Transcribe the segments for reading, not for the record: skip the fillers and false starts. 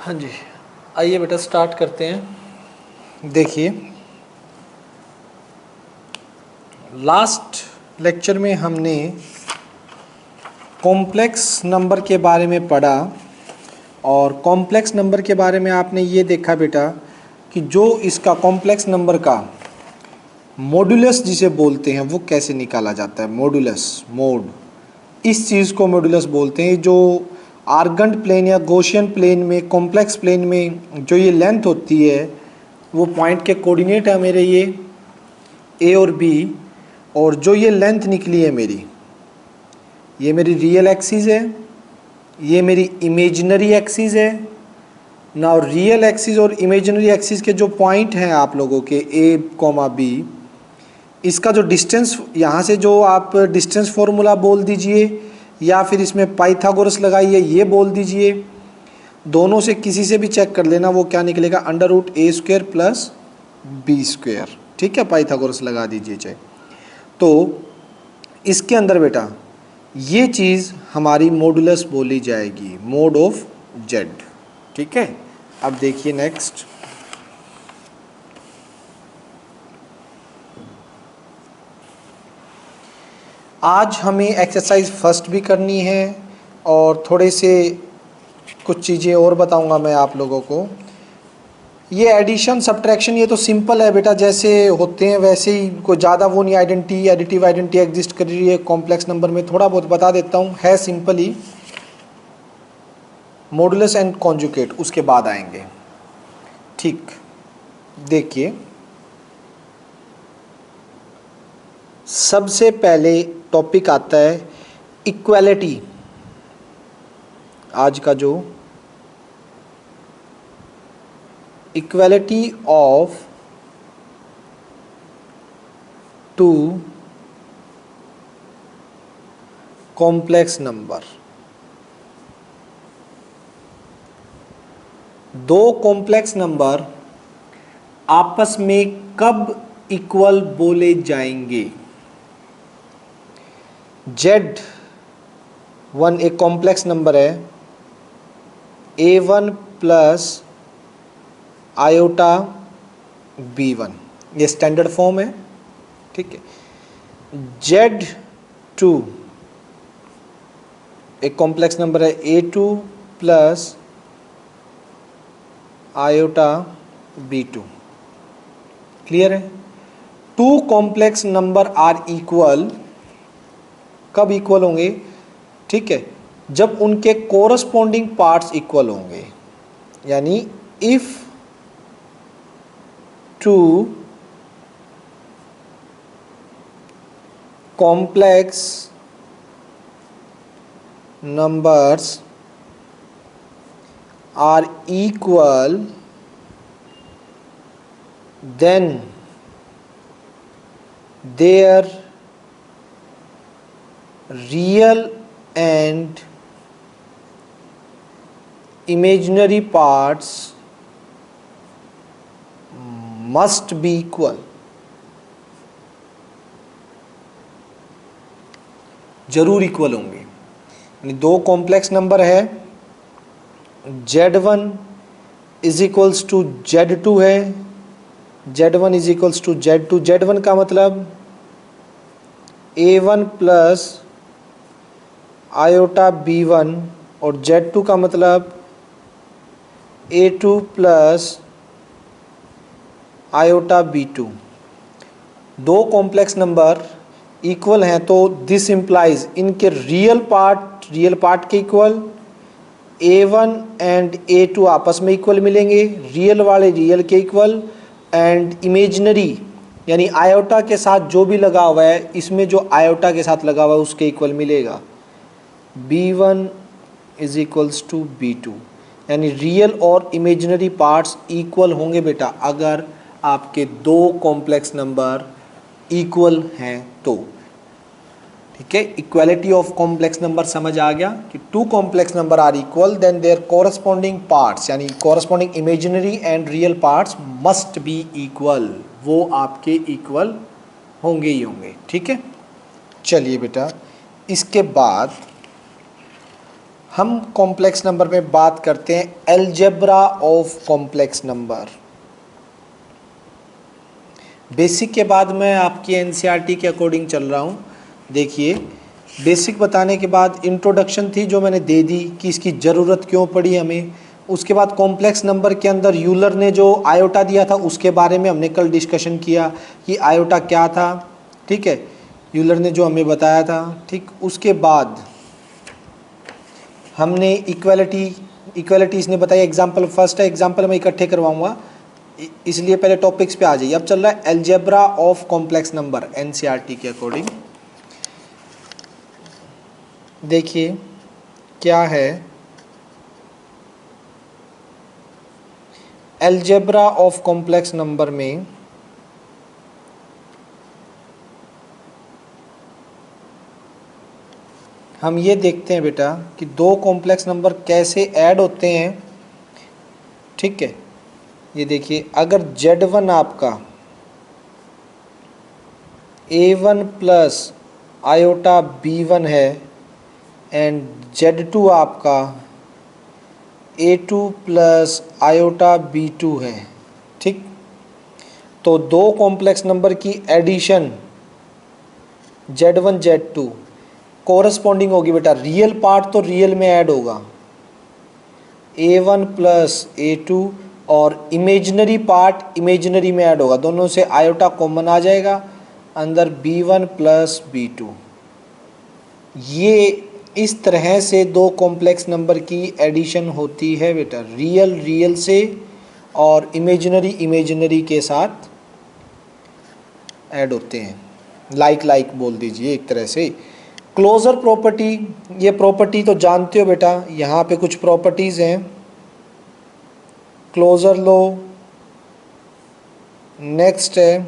हाँ जी, आइए बेटा स्टार्ट करते हैं। देखिए, लास्ट लेक्चर में हमने कॉम्प्लेक्स नंबर के बारे में पढ़ा और कॉम्प्लेक्स नंबर के बारे में आपने ये देखा बेटा कि जो इसका कॉम्प्लेक्स नंबर का मॉड्यूलस जिसे बोलते हैं वो कैसे निकाला जाता है। मॉड्यूलस, मोड, इस चीज़ को मॉड्यूलस बोलते हैं। जो आर्गेंट प्लेन या गॉसियन प्लेन में, कॉम्प्लेक्स प्लेन में जो ये लेंथ होती है वो पॉइंट के कोऑर्डिनेट है मेरे ये ए और बी, और जो ये लेंथ निकली है मेरी, ये मेरी रियल एक्सिस है, ये मेरी इमेजिनरी एक्सिस है ना। और रियल एक्सिस और इमेजिनरी एक्सिस के जो पॉइंट हैं आप लोगों के ए कॉमा बी, इसका जो डिस्टेंस, यहाँ से जो आप डिस्टेंस फॉर्मूला बोल दीजिए या फिर इसमें पाइथागोरस लगाइए ये बोल दीजिए, दोनों से किसी से भी चेक कर लेना, वो क्या निकलेगा, √a² प्लस b²। ठीक है, पाइथागोरस लगा दीजिए चाहे। तो इसके अंदर बेटा ये चीज़ हमारी मॉडुलस बोली जाएगी, मोड ऑफ जेड। ठीक है, अब देखिए नेक्स्ट। आज हमें एक्सरसाइज फर्स्ट भी करनी है और थोड़े से कुछ चीज़ें और बताऊंगा मैं आप लोगों को। ये एडिशन सब्ट्रैक्शन ये तो सिंपल है बेटा, जैसे होते हैं वैसे ही, कोई ज़्यादा वो नहीं, आइडेंटिटी एडिटिव आइडेंटिटी एग्जिस्ट कर रही है कॉम्प्लेक्स नंबर में, थोड़ा बहुत बता देता हूँ, है simple he. Modulus and conjugate उसके बाद आएंगे। ठीक, देखिए सबसे पहले टॉपिक आता है इक्वालिटी। आज का जो equality of two complex number. दो कॉम्प्लेक्स नंबर आपस में कब इक्वल बोले जाएंगे। Z1 एक कॉम्प्लेक्स नंबर है, A1 प्लस आयोटा B1, ये स्टैंडर्ड फॉर्म है। ठीक है, Z2 एक कॉम्प्लेक्स नंबर है, A2 plus iota B2। Clear है। Two complex number are equal, कब इक्वल होंगे, ठीक है, जब उनके कोरस्पॉन्डिंग पार्ट्स इक्वल होंगे। यानी if two complex numbers are equal then their real and imaginary parts must be equal। जरूर इक्वल होंगे। यानी दो कॉम्प्लेक्स नंबर है, Z1 is equals to Z2 है, Z1 is equals to Z2। Z1 का मतलब A1 प्लस आयोटा B1 और Z2 का मतलब A2 प्लस आयोटा B2। दो कॉम्प्लेक्स नंबर इक्वल हैं तो दिस इम्प्लाइज इनके रियल पार्ट के इक्वल, A1 एंड A2 आपस में इक्वल मिलेंगे, रियल वाले रियल के इक्वल, एंड इमेजिनरी यानी आयोटा के साथ जो भी लगा हुआ है, इसमें जो आयोटा के साथ लगा हुआ है उसके इक्वल मिलेगा। B1 is equals to B2, यानी रियल और इमेजिनरी पार्ट्स इक्वल होंगे बेटा अगर आपके दो कॉम्प्लेक्स नंबर इक्वल हैं तो। ठीक है, इक्वालिटी ऑफ कॉम्प्लेक्स नंबर समझ आ गया कि two complex number are equal then their corresponding parts यानी corresponding imaginary and real parts must be equal, वो आपके इक्वल होंगे ही होंगे। ठीक है, चलिए बेटा इसके बाद हम कॉम्प्लेक्स नंबर में बात करते हैं algebra of complex number. Basic के बाद मैं आपकी एनसीईआरटी के अकॉर्डिंग चल रहा हूँ। देखिए, बेसिक बताने के बाद इंट्रोडक्शन थी जो मैंने दे दी कि इसकी ज़रूरत क्यों पड़ी हमें। उसके बाद कॉम्प्लेक्स नंबर के अंदर यूलर ने जो आयोटा दिया था उसके बारे में हमने कल डिस्कशन किया कि आयोटा क्या था, ठीक है, यूलर ने जो हमें बताया था। ठीक, उसके बाद हमने इक्वालिटी इसने बताई। एग्जाम्पल फर्स्ट है, एग्जाम्पल मैं इकट्ठे करवाऊंगा इसलिए पहले टॉपिक्स पे आ जाइए। अब चल रहा है algebra of complex number NCERT के अकॉर्डिंग। देखिए क्या है अलजेब्रा ऑफ कॉम्प्लेक्स नंबर में। हम ये देखते हैं बेटा कि दो कॉम्प्लेक्स नंबर कैसे ऐड होते हैं। ठीक है, ये देखिए, अगर Z1 आपका A1 प्लस आयोटा B1 है एंड Z2 आपका A2 प्लस आयोटा B2 है, ठीक, तो दो कॉम्प्लेक्स नंबर की एडिशन Z1 Z2 कोरस्पॉन्डिंग होगी बेटा। रियल पार्ट तो रियल में ऐड होगा A1 प्लस A2 और इमेजिनरी पार्ट इमेजिनरी में ऐड होगा। दोनों से आयोटा कॉमन आ जाएगा, अंदर B1 प्लस B2। ये इस तरह से दो कॉम्प्लेक्स नंबर की एडिशन होती है बेटा। रियल रियल से और इमेजिनरी इमेजिनरी के साथ ऐड होते हैं। लाइक बोल दीजिए एक तरह से। क्लोजर प्रॉपर्टी, ये प्रॉपर्टी तो जानते हो बेटा। यहाँ पे कुछ प्रॉपर्टीज़ हैं। क्लोजर लो, नेक्स्ट है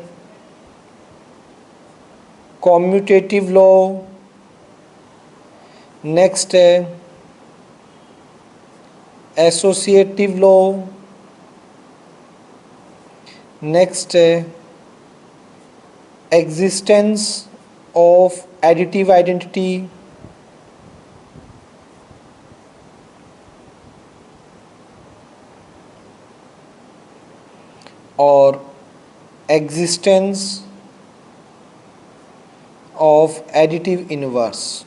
कॉम्यूटेटिव लॉ, नेक्स्ट है एसोसिएटिव लॉ, नेक्स्ट है एग्जिस्टेंस ऑफ एडिटिव आइडेंटिटी, और existence of additive inverse.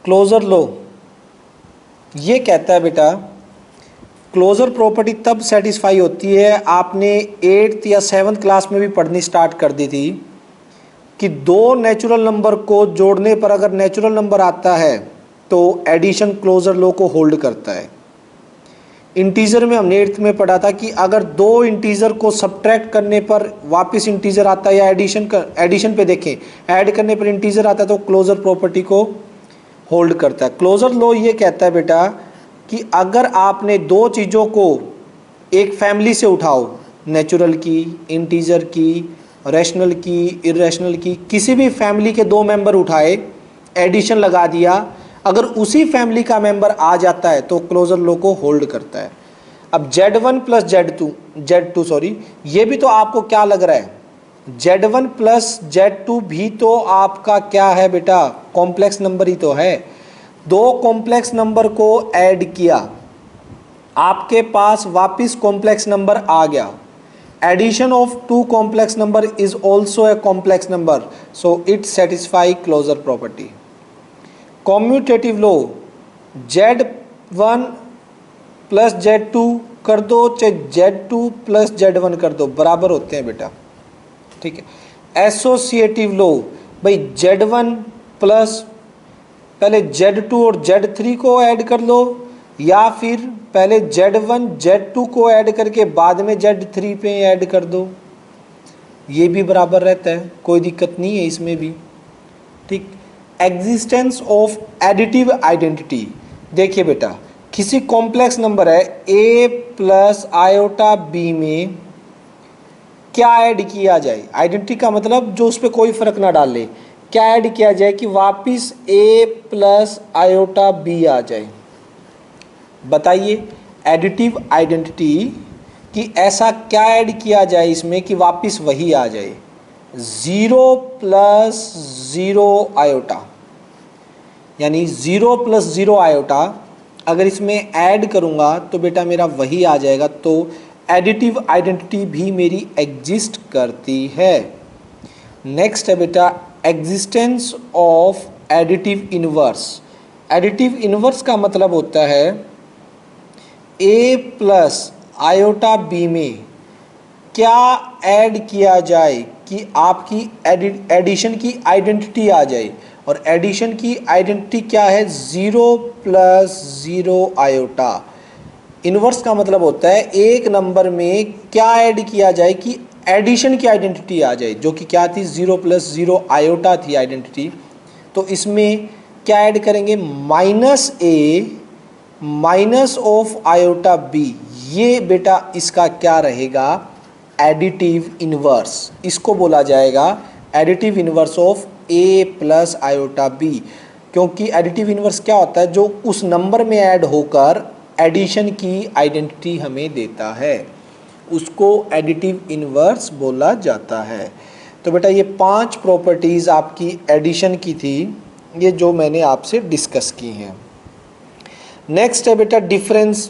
Closure law ये कहता है बेटा, क्लोजर प्रॉपर्टी तब सेटिस्फाई होती है, आपने 8th या 7th क्लास में भी पढ़नी स्टार्ट कर दी थी, कि दो नेचुरल नंबर को जोड़ने पर अगर नेचुरल नंबर आता है तो एडिशन क्लोजर लॉ को होल्ड करता है। इंटीजर में हमने 8th में पढ़ा था कि अगर दो इंटीजर को सब्ट्रैक्ट करने पर वापस इंटीजर आता है, या एडिशन पे देखें, ऐड करने पर इंटीजर आता है, तो क्लोजर प्रॉपर्टी को होल्ड करता है। क्लोजर लॉ ये कहता है बेटा कि अगर आपने दो चीज़ों को एक फैमिली से उठाओ, नेचुरल की, इंटीजर की, रैशनल की, इरेशनल की, किसी भी फैमिली के दो मेंबर उठाए, एडिशन लगा दिया, अगर उसी फैमिली का मेंबर आ जाता है तो क्लोजर लॉ को होल्ड करता है। अब Z1 प्लस Z2 सॉरी, ये भी तो आपको क्या लग रहा है, Z1 प्लस Z2 भी तो आपका क्या है बेटा, कॉम्प्लेक्स नंबर ही तो है। दो कॉम्प्लेक्स नंबर को ऐड किया, आपके पास वापिस कॉम्प्लेक्स नंबर आ गया। Addition of two complex number is also a complex number, so it satisfy closure property. Commutative law, Z1 plus Z2 कर दो चाहे Z2 प्लस Z1 कर दो, बराबर होते हैं बेटा, ठीक है। एसोसिएटिव लॉ, भाई Z1 प्लस पहले Z2 और Z3 को ऐड कर लो, या फिर पहले Z1 Z2 को ऐड करके बाद में Z3 पे ऐड कर दो, ये भी बराबर रहता है, कोई दिक्कत नहीं है इसमें भी, ठीक। एग्जिस्टेंस ऑफ एडिटिव आइडेंटिटी, देखिए बेटा, किसी कॉम्प्लेक्स नंबर है A प्लस आयोटा B में क्या ऐड किया जाए, आइडेंटिटी का मतलब जो उस पर कोई फर्क ना डाले, क्या ऐड किया जाए कि वापिस A प्लस आयोटा B आ जाए। बताइए एडिटिव आइडेंटिटी कि ऐसा क्या ऐड किया जाए इसमें कि वापिस वही आ जाए। 0 प्लस 0 आयोटा, यानी 0 प्लस 0 आयोटा अगर इसमें ऐड करूँगा तो बेटा मेरा वही आ जाएगा। तो एडिटिव आइडेंटिटी भी मेरी एग्जिस्ट करती है। नेक्स्ट है बेटा existence of additive inverse. Additive inverse का मतलब होता है ए प्लस आयोटा बी में क्या ऐड किया जाए कि आपकी एडिशन की आइडेंटिटी आ जाए। और एडिशन की आइडेंटिटी क्या है, 0 प्लस 0 आयोटा। इनवर्स का मतलब होता है एक नंबर में क्या ऐड किया जाए कि एडिशन की आइडेंटिटी आ जाए, जो कि क्या थी, 0 प्लस 0 आयोटा थी आइडेंटिटी। तो इसमें क्या ऐड करेंगे, minus a minus of iota b. ये बेटा इसका क्या रहेगा, एडिटिव इनवर्स। इसको बोला जाएगा additive inverse of a plus iota b. क्योंकि एडिटिव इनवर्स क्या होता है, जो उस नंबर में ऐड होकर एडिशन की आइडेंटिटी हमें देता है, उसको एडिटिव इनवर्स बोला जाता है। तो बेटा ये 5 प्रॉपर्टीज़ आपकी एडिशन की थी, ये जो मैंने आपसे डिस्कस की हैं। नेक्स्ट है बेटा डिफरेंस।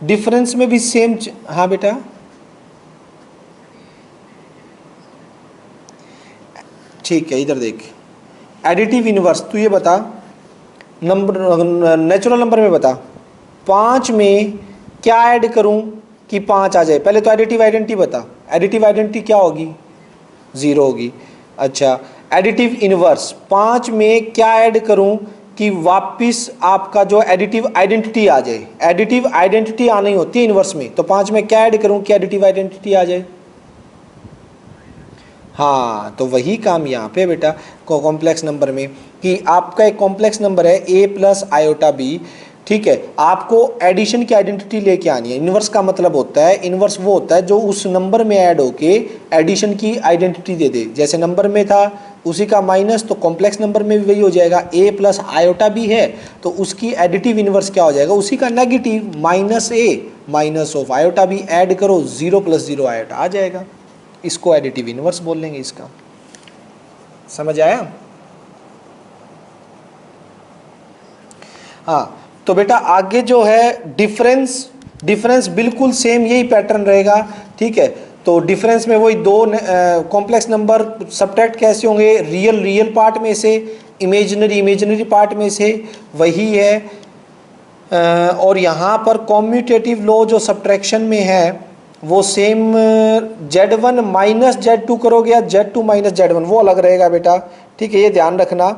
डिफरेंस में भी सेम, हाँ बेटा ठीक है, इधर देख, एडिटिव इनवर्स तू ये बता, नंबर नेचुरल नंबर में बता, 5 में क्या ऐड करूं कि 5 आ जाए। पहले तो एडिटिव आइडेंटिटी बता, एडिटिव आइडेंटिटी क्या होगी, 0 होगी। अच्छा, एडिटिव इनवर्स, 5 में क्या ऐड करूं कि वापिस आपका जो एडिटिव आइडेंटिटी आ जाए। एडिटिव आइडेंटिटी आनी होती है इनवर्स में, तो 5 में क्या ऐड करूं कि एडिटिव आइडेंटिटी आ जाए। हाँ, तो वही काम यहाँ पे बेटा कॉम्प्लेक्स नंबर में, कि आपका एक कॉम्प्लेक्स नंबर है a प्लस आयोटा बी, ठीक है, आपको एडिशन की आइडेंटिटी लेके आनी है। इनवर्स का मतलब होता है, इनवर्स वो होता है जो उस नंबर में ऐड होके एडिशन की आइडेंटिटी दे दे। जैसे नंबर में था उसी का माइनस, तो कॉम्प्लेक्स नंबर में भी वही हो जाएगा। a प्लस आयोटा बी है तो उसकी एडिटिव इनवर्स क्या हो जाएगा, उसी का negative, minus a minus of iota b, add करो 0 प्लस 0 आयोटा आ जाएगा। इसको एडिटिव इनवर्स बोल लेंगे। इसका समझ आया। हाँ, तो बेटा आगे जो है डिफरेंस, डिफरेंस बिल्कुल सेम यही पैटर्न रहेगा, ठीक है। तो डिफरेंस में वही दो कॉम्प्लेक्स नंबर सब्ट्रैक्ट कैसे होंगे, रियल रियल पार्ट में से, इमेजिनरी इमेजिनरी पार्ट में से, वही है। और यहाँ पर कॉम्यूटेटिव लॉ जो सब्ट्रैक्शन में है वो सेम, Z1 माइनस Z2 करोगे या Z2 माइनस Z1, वो अलग रहेगा बेटा, ठीक है, ये ध्यान रखना।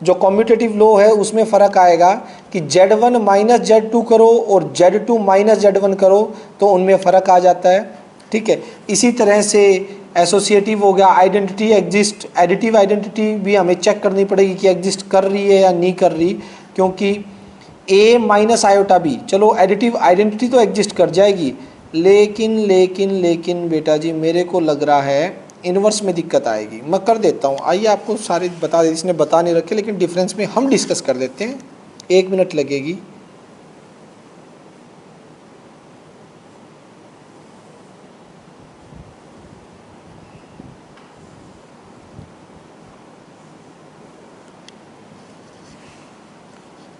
जो कॉम्यूटेटिव लॉ है उसमें फ़र्क आएगा कि Z1 माइनस Z2 करो और Z2 माइनस Z1 करो तो उनमें फ़र्क आ जाता है, ठीक है। इसी तरह से एसोसिएटिव हो गया, आइडेंटिटी एग्जिस्ट, एडिटिव आइडेंटिटी भी हमें चेक करनी पड़ेगी कि एग्जिस्ट कर रही है या नहीं कर रही, क्योंकि a माइनस आयोटा बी, चलो एडिटिव आइडेंटिटी तो एग्जिस्ट कर जाएगी, लेकिन लेकिन लेकिन बेटा जी मेरे को लग रहा है इनवर्स में दिक्कत आएगी। मैं कर देता हूँ, आइए आपको सारे बता दे, इसने बता नहीं रखे लेकिन डिफरेंस में हम डिस्कस कर देते हैं, 1 मिनट लगेगी।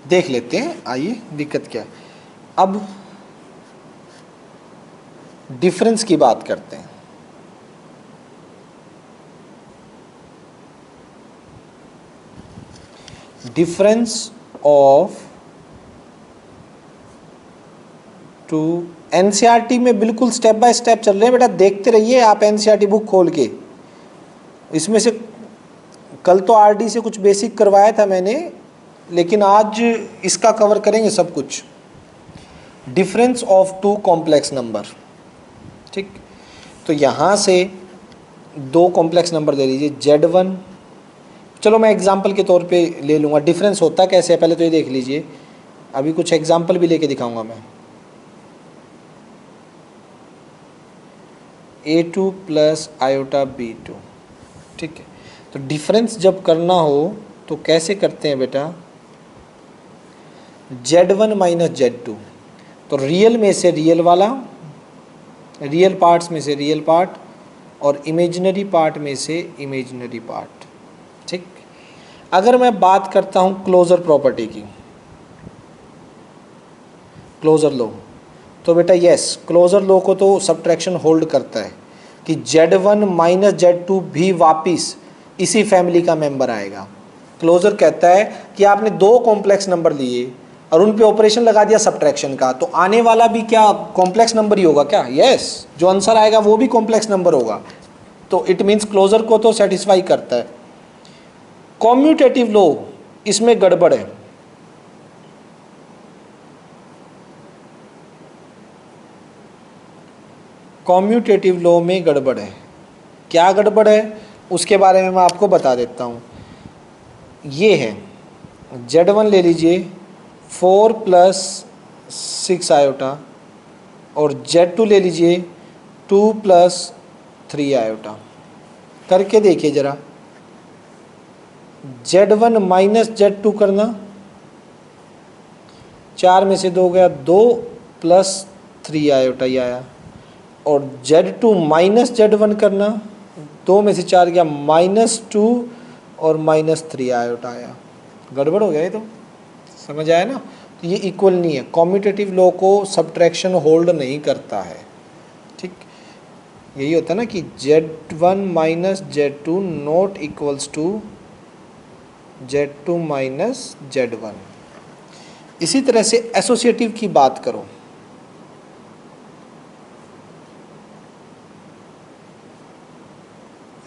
देख लेते हैं, आइए दिक्कत क्या है। अब डिफरेंस की बात करते हैं। डिफरेंस ऑफ टू, एनसीईआरटी में बिल्कुल स्टेप बाय स्टेप चल रहे हैं बेटा, देखते रहिए आप एनसीईआरटी बुक खोल के। इसमें से कल तो आरडी से कुछ बेसिक करवाया था मैंने, लेकिन आज इसका कवर करेंगे सब कुछ। Difference of two complex number, ठीक। तो यहाँ से 2 कॉम्प्लेक्स नंबर दे लीजिए, Z1, चलो मैं एग्जाम्पल के तौर पे ले लूँगा। डिफरेंस होता कैसे है पहले तो ये देख लीजिए, अभी कुछ एग्जाम्पल भी लेके दिखाऊंगा मैं। A2 प्लस आयोटा B2, ठीक है। तो डिफरेंस जब करना हो तो कैसे करते हैं बेटा, Z1 माइनस Z2, तो रियल में से रियल वाला, रियल पार्ट्स में से रियल पार्ट, और इमेजिनरी पार्ट में से इमेजिनरी पार्ट। ठीक, अगर मैं बात करता हूँ क्लोजर प्रॉपर्टी की, क्लोजर लॉ, तो बेटा यस, क्लोजर लॉ को तो सब्ट्रैक्शन होल्ड करता है कि Z1 माइनस Z2 भी वापिस इसी फैमिली का मेंबर आएगा। क्लोजर कहता है कि आपने दो कॉम्प्लेक्स नंबर लिए और उन पे ऑपरेशन लगा दिया सब्ट्रैक्शन का, तो आने वाला भी क्या कॉम्प्लेक्स नंबर ही होगा क्या? यस, जो आंसर आएगा वो भी कॉम्प्लेक्स नंबर होगा। तो इट मीन्स क्लोजर को तो सेटिस्फाई करता है। कॉम्यूटेटिव लॉ इसमें गड़बड़ है। कॉम्यूटेटिव लॉ में गड़बड़ है। क्या गड़बड़ है उसके बारे में मैं आपको बता देता हूँ। ये है Z1 ले लीजिए 4 प्लस 6 आयोटा और Z2 ले लीजिए 2 प्लस 3 आयोटा। करके देखिए ज़रा, Z1 माइनस Z2 करना, 4 में से 2 गया, 2 प्लस 3 आयोटा ही आया, और Z2 माइनस Z1 करना, 2 में से 4 गया, -2 और -3 आयोटा आया। गड़बड़ हो गया ये तो, समझ आया ना? तो ये इक्वल नहीं है। कॉम्यूटेटिव लॉ को सब्ट्रैक्शन होल्ड नहीं करता है। ठीक, यही होता है ना कि Z1 minus Z2 not equals to Z2 minus Z1। इसी तरह से एसोसिएटिव की बात करो,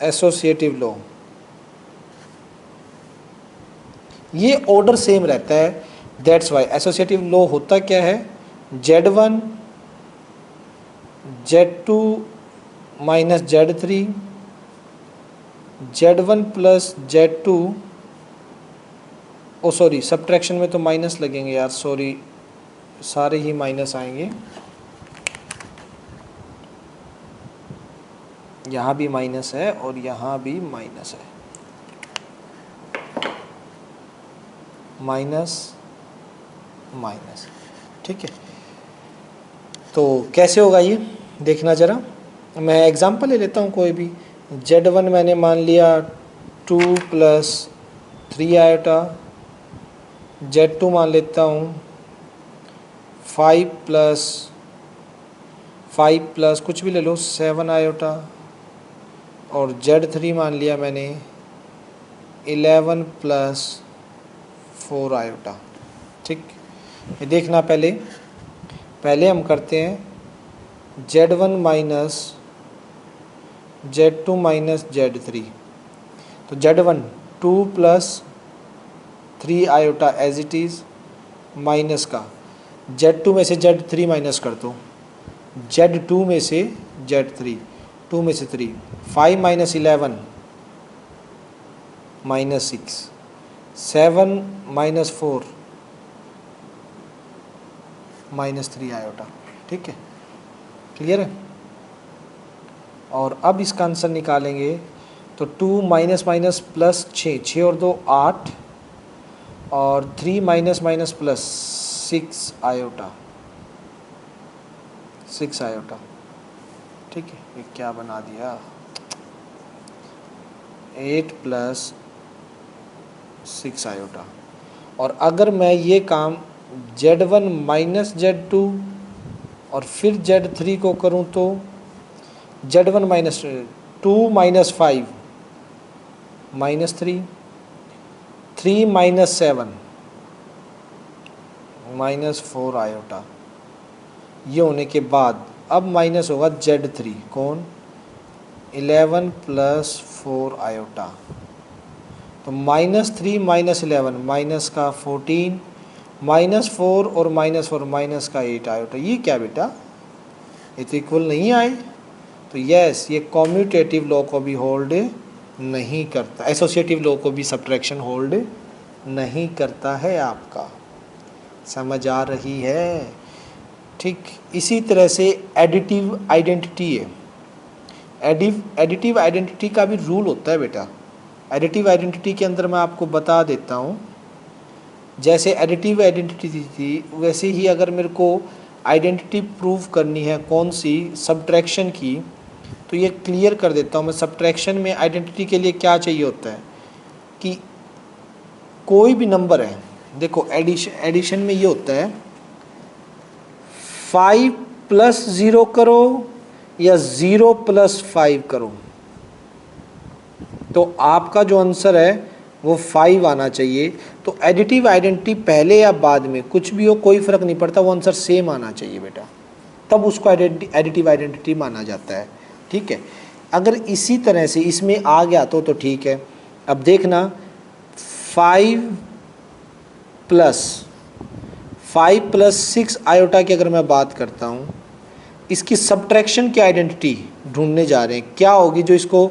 एसोसिएटिव लॉ, ये ऑर्डर सेम रहता है। दैट्स वाई एसोसिएटिव लॉ होता क्या है, Z1 Z2 minus Z3, Z1 plus Z2, ओ सॉरी सब्ट्रैक्शन में तो माइनस लगेंगे यार, सॉरी सारे ही माइनस आएंगे, यहाँ भी माइनस है और यहाँ भी माइनस है, माइनस माइनस। ठीक है, तो कैसे होगा ये देखना ज़रा। मैं एग्जांपल ले लेता हूँ कोई भी। Z1 मैंने मान लिया 2 प्लस 3 आयोटा, Z2 मान लेता हूँ 5 प्लस कुछ भी ले लो 7 आयोटा, और Z3 मान लिया मैंने 11 प्लस 4 आयोटा। ठीक, ये देखना पहले हम करते हैं Z1 minus Z2 minus Z3। तो Z1 2 plus 3 iota as it is, minus का Z2 में से Z3 माइनस कर दो, Z2 में से Z3, 2 में से 3, 5 minus 11 minus 6, 7 minus 4 minus 3 iota. ठीक है, क्लियर है? और अब इसका आंसर निकालेंगे तो 2 माइनस माइनस प्लस 6 और 2 8, और 3 minus minus plus 6 iota, 6 iota. ठीक है, ये क्या बना दिया, 8 प्लस 6 आयोटा। और अगर मैं ये काम Z1 माइनस Z2 और फिर Z3 को करूं तो Z1 minus 2 minus 5 minus 3, 3 minus 7 minus 4 iota. ये होने के बाद अब माइनस होगा Z3, कौन, 11 प्लस 4 आयोटा। तो -3 माइनस 11 माइनस का 14, -4 और -4 माइनस का 8 आयोटा। ये क्या बेटा, ये तो इक्वल नहीं आए। तो यस, ये कॉम्यूटेटिव लॉ को भी होल्ड नहीं करता, एसोसिएटिव लॉ को भी सब्ट्रैक्शन होल्ड नहीं करता है। आपका समझ आ रही है? ठीक, इसी तरह से एडिटिव आइडेंटिटी है। एडिटिव आइडेंटिटी का भी रूल होता है बेटा। एडिटिव आइडेंटिटी के अंदर मैं आपको बता देता हूँ, जैसे एडिटिव आइडेंटिटी थी वैसे ही अगर मेरे को आइडेंटिटी प्रूव करनी है कौन सी, सब्ट्रैक्शन की, तो ये क्लियर कर देता हूँ मैं। सब्ट्रैक्शन में आइडेंटिटी के लिए क्या चाहिए होता है कि कोई भी नंबर है, देखो एडिशन में ये होता है 5 + 0 करो या 0 + 5 करो, तो आपका जो आंसर है वो 5 आना चाहिए। तो एडिटिव आइडेंटिटी पहले या बाद में कुछ भी हो कोई फ़र्क नहीं पड़ता, वो आंसर सेम आना चाहिए बेटा, तब उसको एडिटिव आइडेंटिटी माना जाता है। ठीक है, अगर इसी तरह से इसमें आ गया तो ठीक है। अब देखना 5 + 6 आयोटा की अगर मैं बात करता हूँ, इसकी सब्ट्रैक्शन की आइडेंटिटी ढूंढने जा रहे हैं, क्या होगी जो इसको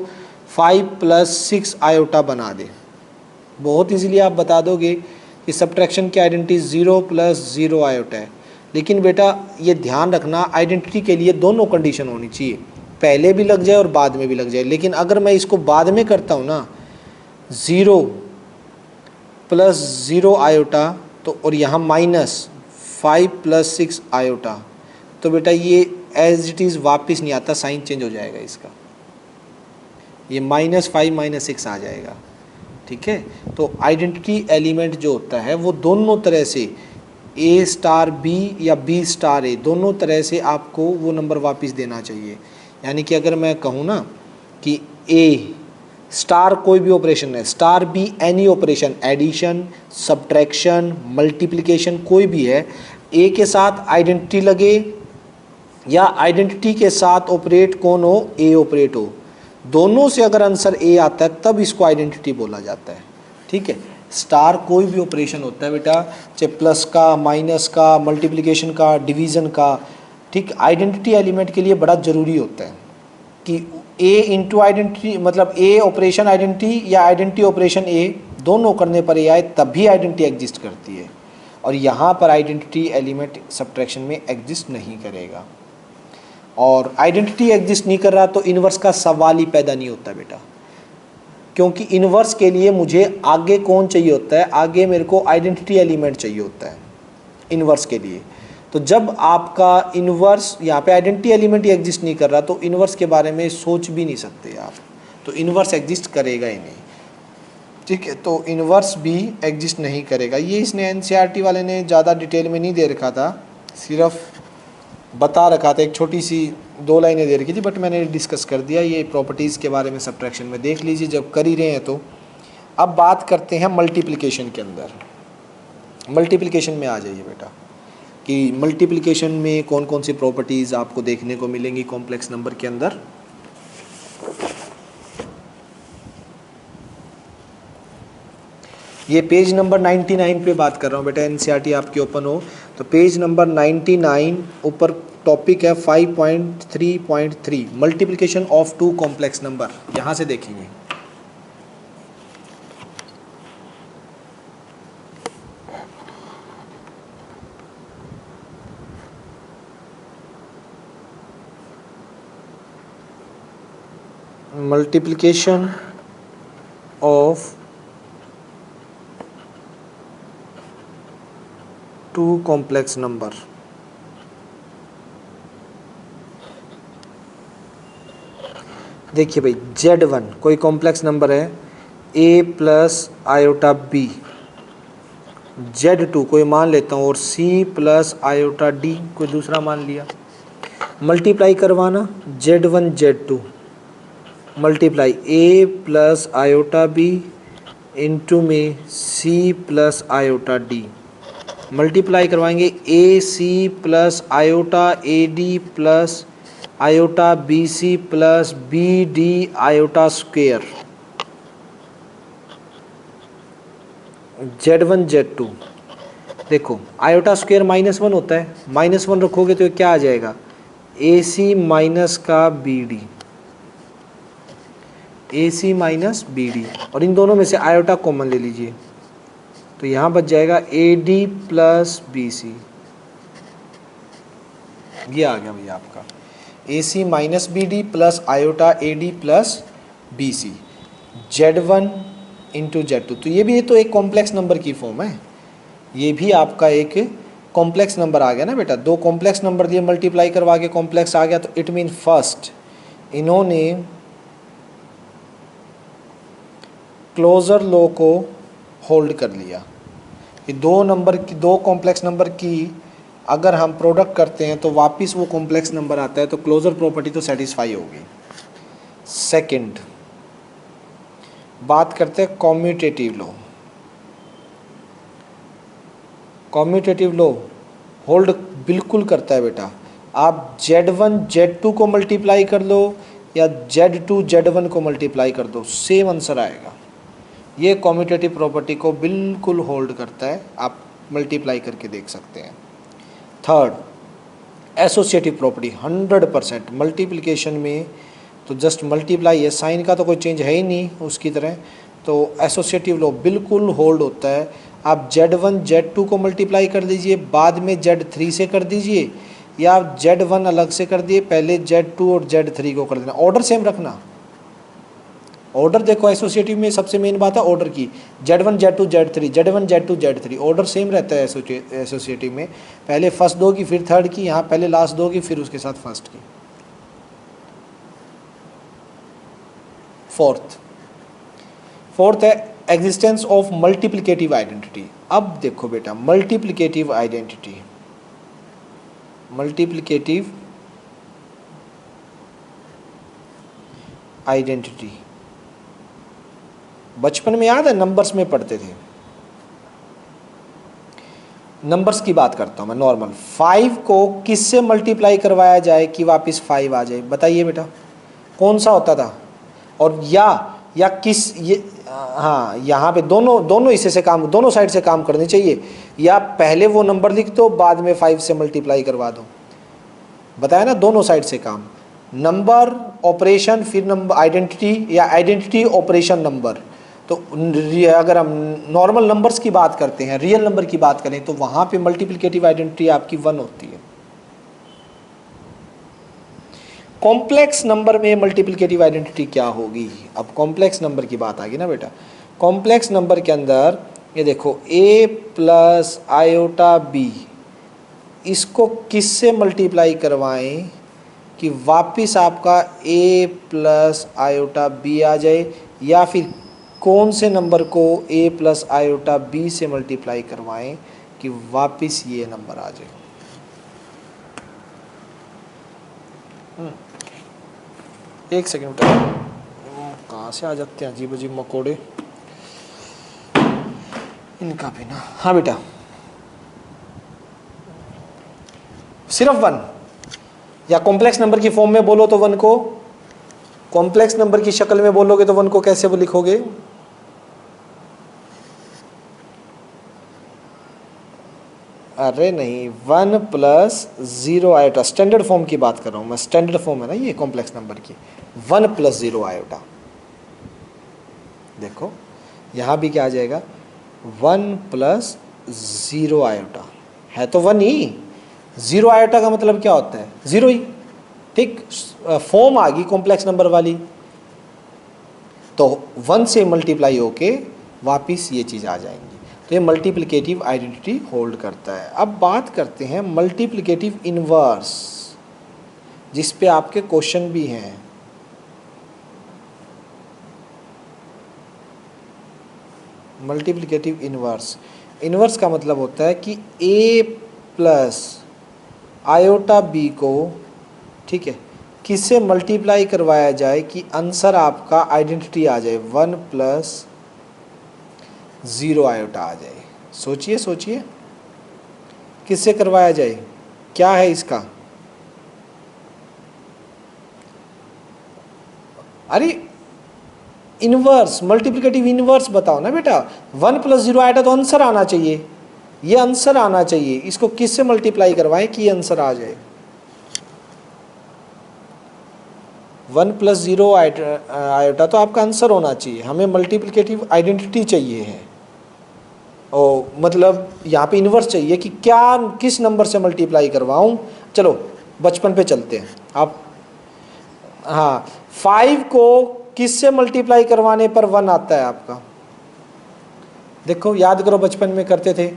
5 + 6 आयोटा बना दे। बहुत इजीली आप बता दोगे कि सब्ट्रैक्शन की आइडेंटिटी 0 + 0 आयोटा है। लेकिन बेटा ये ध्यान रखना, आइडेंटिटी के लिए दोनों कंडीशन होनी चाहिए, पहले भी लग जाए और बाद में भी लग जाए। लेकिन अगर मैं इसको बाद में करता हूँ ना 0 + 0 आयोटा, तो और यहाँ -5 + 6 आयोटा, तो बेटा ये एज इट इज़ वापस नहीं आता, साइन चेंज हो जाएगा इसका, ये -5 - 6 आ जाएगा। ठीक है, तो आइडेंटिटी एलिमेंट जो होता है वो दोनों तरह से A* B या B* A दोनों तरह से आपको वो नंबर वापस देना चाहिए। यानी कि अगर मैं कहूँ ना कि A* कोई भी ऑपरेशन है, B any operation, addition, subtraction, multiplication कोई भी है, A के साथ आइडेंटिटी लगे या आइडेंटिटी के साथ ऑपरेट कौन हो, A ऑपरेट हो, दोनों से अगर आंसर A आता है तब इसको आइडेंटिटी बोला जाता है। ठीक है, स्टार कोई भी ऑपरेशन होता है बेटा, चाहे प्लस का, माइनस का, मल्टीप्लिकेशन का, डिवीज़न का, ठीक, आइडेंटिटी एलिमेंट के लिए बड़ा ज़रूरी होता है कि A इंटू आइडेंटिटी, मतलब A ऑपरेशन आइडेंटिटी या आइडेंटिटी ऑपरेशन A दोनों करने पर A आए तब भी आइडेंटिटी एग्जिस्ट करती है। और यहाँ पर आइडेंटिटी एलिमेंट सब्ट्रैक्शन में एग्जिस्ट नहीं करेगा, और आइडेंटिटी एग्जिस्ट नहीं कर रहा तो इन्वर्स का सवाल ही पैदा नहीं होता बेटा, क्योंकि इन्वर्स के लिए मुझे आगे कौन चाहिए होता है, आगे मेरे को आइडेंटिटी एलिमेंट चाहिए होता है इन्वर्स के लिए। तो जब आपका इन्वर्स यहाँ पे आइडेंटिटी एलिमेंट ही एग्जिस्ट नहीं कर रहा तो इन्वर्स के बारे में सोच भी नहीं सकते आप, तो इन्वर्स एग्जिस्ट करेगा ही नहीं। ठीक है, तो इन्वर्स भी एग्जिस्ट नहीं करेगा। ये इसने एनसीईआरटी वाले ने ज़्यादा डिटेल में नहीं दे रखा था, सिर्फ बता रखा था, एक छोटी सी 2 लाइनें दे रखी थी, बट मैंने डिस्कस कर दिया। ये प्रॉपर्टीज़ के बारे में सब्ट्रैक्शन में देख लीजिए जब कर ही रहे हैं तो। अब बात करते हैं मल्टीप्लिकेशन के अंदर। मल्टीप्लिकेशन में आ जाइए बेटा कि मल्टीप्लिकेशन में कौन कौन सी प्रॉपर्टीज़ आपको देखने को मिलेंगी कॉम्प्लेक्स नंबर के अंदर। ये पेज नंबर 99 पे बात कर रहा हूँ बेटा, एनसीईआरटी आपकी ओपन हो तो पेज नंबर 99 ऊपर टॉपिक है 5.3.3 मल्टीप्लिकेशन ऑफ 2 कॉम्प्लेक्स नंबर, यहाँ से देखेंगे। Multiplication of 2 complex number. देखिए भाई, Z1 कोई कॉम्प्लेक्स नंबर है A + आयोटा B, Z2 कोई मान लेता हूँ और C + आयोटा D कोई दूसरा मान लिया, मल्टीप्लाई करवाना Z1 Z2 multiply A + iota B into में C + आयोटा D, मल्टीप्लाई करवाएंगे AC + iota AD + iota BC + BD iota square, Z1 Z2। देखो आयोटा स्क्वेयर -1 होता है, -1 रखोगे तो क्या आ जाएगा, AC माइनस का BD, AC माइनस BD, और इन दोनों में से आयोटा कॉमन ले लीजिए तो यहाँ बच जाएगा AD + BC। ये आ गया भैया आपका AC minus BD + iota AD + BC, Z1 into Z2। तो ये भी तो एक कॉम्प्लेक्स नंबर की फॉर्म है, ये भी आपका एक कॉम्प्लेक्स नंबर आ गया ना बेटा। 2 कॉम्प्लेक्स नंबर दिए, मल्टीप्लाई करवा के कॉम्प्लेक्स आ गया, तो इट मीन फर्स्ट इन्होंने क्लोजर लॉ को होल्ड कर लिया कि दो कॉम्प्लेक्स नंबर की अगर हम प्रोडक्ट करते हैं तो वापस वो कॉम्प्लेक्स नंबर आता है, तो क्लोजर प्रॉपर्टी तो सेटिस्फाई होगी। सेकंड बात करते हैं commutative law. Commutative law hold बिल्कुल करता है बेटा। आप Z1 Z2 को मल्टीप्लाई कर लो या Z2 Z1 को मल्टीप्लाई कर दो, सेम आंसर आएगा। ये कॉम्यूटेटिव प्रॉपर्टी को बिल्कुल होल्ड करता है, आप मल्टीप्लाई करके देख सकते हैं। Third associative property 100%। मल्टीप्लिकेशन में तो जस्ट मल्टीप्लाई है, साइन का तो कोई चेंज है ही नहीं उसकी तरह, तो एसोसिएटिव लॉ बिल्कुल होल्ड होता है। आप Z1 Z2 को मल्टीप्लाई कर दीजिए, बाद में Z3 से कर दीजिए, या आप Z1 अलग से कर दिए, पहले Z2 और Z3 को कर देना। ऑर्डर सेम रखना। ऑर्डर देखो एसोसिएटिव में सबसे मेन बात है ऑर्डर की। Z1 Z2 Z3, Z1 Z2 Z3 order same रहता है एसोसिएटिव में। पहले फर्स्ट दो की फिर थर्ड की, यहाँ पहले लास्ट दो की फिर उसके साथ फर्स्ट की। फोर्थ है एग्जिस्टेंस ऑफ मल्टीप्लिकेटिव आइडेंटिटी। अब देखो बेटा मल्टीप्लिकेटिव आइडेंटिटी बचपन में याद है नंबर्स में पढ़ते थे। नंबर्स की बात करता हूं मैं नॉर्मल। 5 को किससे मल्टीप्लाई करवाया जाए कि वापस 5 आ जाए, बताइए बेटा कौन सा होता था? और या किस ये हाँ यहाँ पे दोनों हिस्से से काम, दोनों साइड से काम करनी चाहिए, या पहले वो नंबर लिख दो बाद में 5 से मल्टीप्लाई करवा दो। बताया ना दोनों साइड से काम, नंबर ऑपरेशन फिर नंबर आइडेंटिटी, या आइडेंटिटी ऑपरेशन नंबर। तो अगर हम नॉर्मल नंबर्स की बात करते हैं, रियल नंबर की बात करें, तो वहाँ पे मल्टीप्लिकेटिव आइडेंटिटी आपकी 1 होती है। कॉम्प्लेक्स नंबर में मल्टीप्लिकेटिव आइडेंटिटी क्या होगी? अब कॉम्प्लेक्स नंबर की बात आ गई ना बेटा। कॉम्प्लेक्स नंबर के अंदर ये देखो a प्लस आयोटा बी, इसको किससे मल्टीप्लाई करवाएं कि वापस आपका a प्लस आयोटा बी आ जाए, या फिर कौन से नंबर को a प्लस आयोटा बी से मल्टीप्लाई करवाएं कि वापस ये नंबर आ जाए? एक सेकंड बेटा, कहाँ से आ जाते हैं अजीब अजीब मकोड़े इनका भी ना। हाँ बेटा सिर्फ 1, या कॉम्प्लेक्स नंबर की फॉर्म में बोलो तो 1 को, कॉम्प्लेक्स नंबर की शक्ल में बोलोगे तो 1 को कैसे वो लिखोगे? अरे नहीं, 1 प्लस 0 आयोटा, स्टैंडर्ड फॉर्म की बात कर रहा हूँ मैं, स्टैंडर्ड फॉर्म है ना ये कॉम्प्लेक्स नंबर की। 1 प्लस 0 आयोटा, देखो यहाँ भी क्या आ जाएगा, 1 प्लस 0 आयोटा, है तो 1 ही। 0 आयोटा का मतलब क्या होता है? 0 ही, ठीक। फॉर्म आ गई कॉम्प्लेक्स नंबर वाली, तो 1 से मल्टीप्लाई होके वापिस ये चीज़ आ जाएंगी। तो ये मल्टीप्लिकेटिव आइडेंटिटी होल्ड करता है। अब बात करते हैं मल्टीप्लिकेटिव इनवर्स, जिस पे आपके क्वेश्चन भी हैं। मल्टीप्लिकेटिव इनवर्स, इनवर्स का मतलब होता है कि a प्लस आयोटा बी को, ठीक है, किससे मल्टीप्लाई करवाया जाए कि आंसर आपका आइडेंटिटी आ जाए 1 प्लस 0 आयोटा आ जाए। सोचिए सोचिए किससे करवाया जाए, क्या है इसका? अरे इनवर्स, मल्टीप्लिकेटिव इनवर्स बताओ ना बेटा। 1 प्लस 0 आयोटा तो आंसर आना चाहिए, ये आंसर आना चाहिए। इसको किससे मल्टीप्लाई करवाएं कि ये आंसर आ जाए? 1 प्लस 0 आयोटा तो आपका आंसर होना चाहिए, हमें मल्टीप्लिकेटिव आइडेंटिटी चाहिए है। ओ मतलब यहाँ पे इन्वर्स चाहिए कि क्या, किस नंबर से मल्टीप्लाई करवाऊँ। चलो बचपन पे चलते हैं आप। हाँ, 5 को किससे मल्टीप्लाई करवाने पर 1 आता है आपका? देखो याद करो, बचपन में करते थे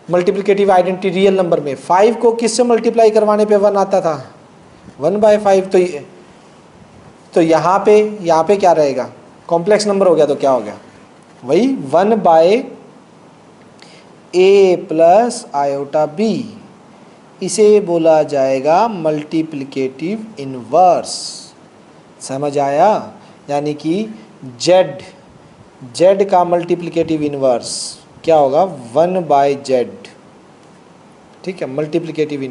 मल्टीप्लिकेटिव आइडेंटिटी रियल नंबर में। 5 को किससे मल्टीप्लाई करवाने पे 1 आता था? 1/5। तो ये तो यहाँ पे क्या रहेगा, कॉम्प्लेक्स नंबर हो गया तो क्या हो गया, वही 1/a प्लस आयोटा b, इसे बोला जाएगा मल्टीप्लिकेटिव इनवर्स। समझ आया? यानी कि z का मल्टीप्लिकेटिव इनवर्स क्या होगा, 1/z। ठीक है, multiplicative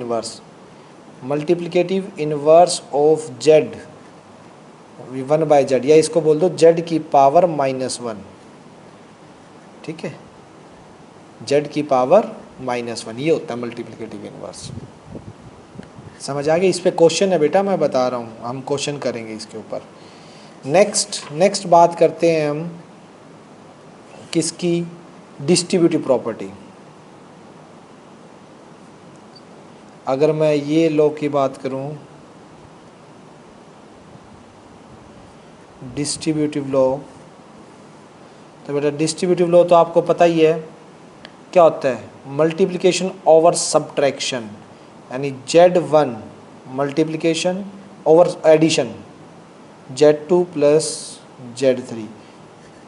inverse of z 1/z, या इसको बोल दो z की पावर -1। ठीक है, z की पावर -1, ये होता है मल्टीप्लिकेटिव इनवर्स। समझ आ गई? इस पे क्वेश्चन है बेटा, मैं बता रहा हूँ, हम क्वेश्चन करेंगे इसके ऊपर। नेक्स्ट बात करते हैं हम किसकी, डिस्ट्रीब्यूटिव प्रॉपर्टी। अगर मैं ये लॉ की बात करूं, डिस्ट्रीब्यूटिव लॉ, तो बेटा डिस्ट्रीब्यूटिव लॉ तो आपको पता ही है क्या होता है, मल्टीप्लिकेशन ओवर सब्ट्रैक्शन, यानी Z1 multiplication over addition Z2 plus Z3।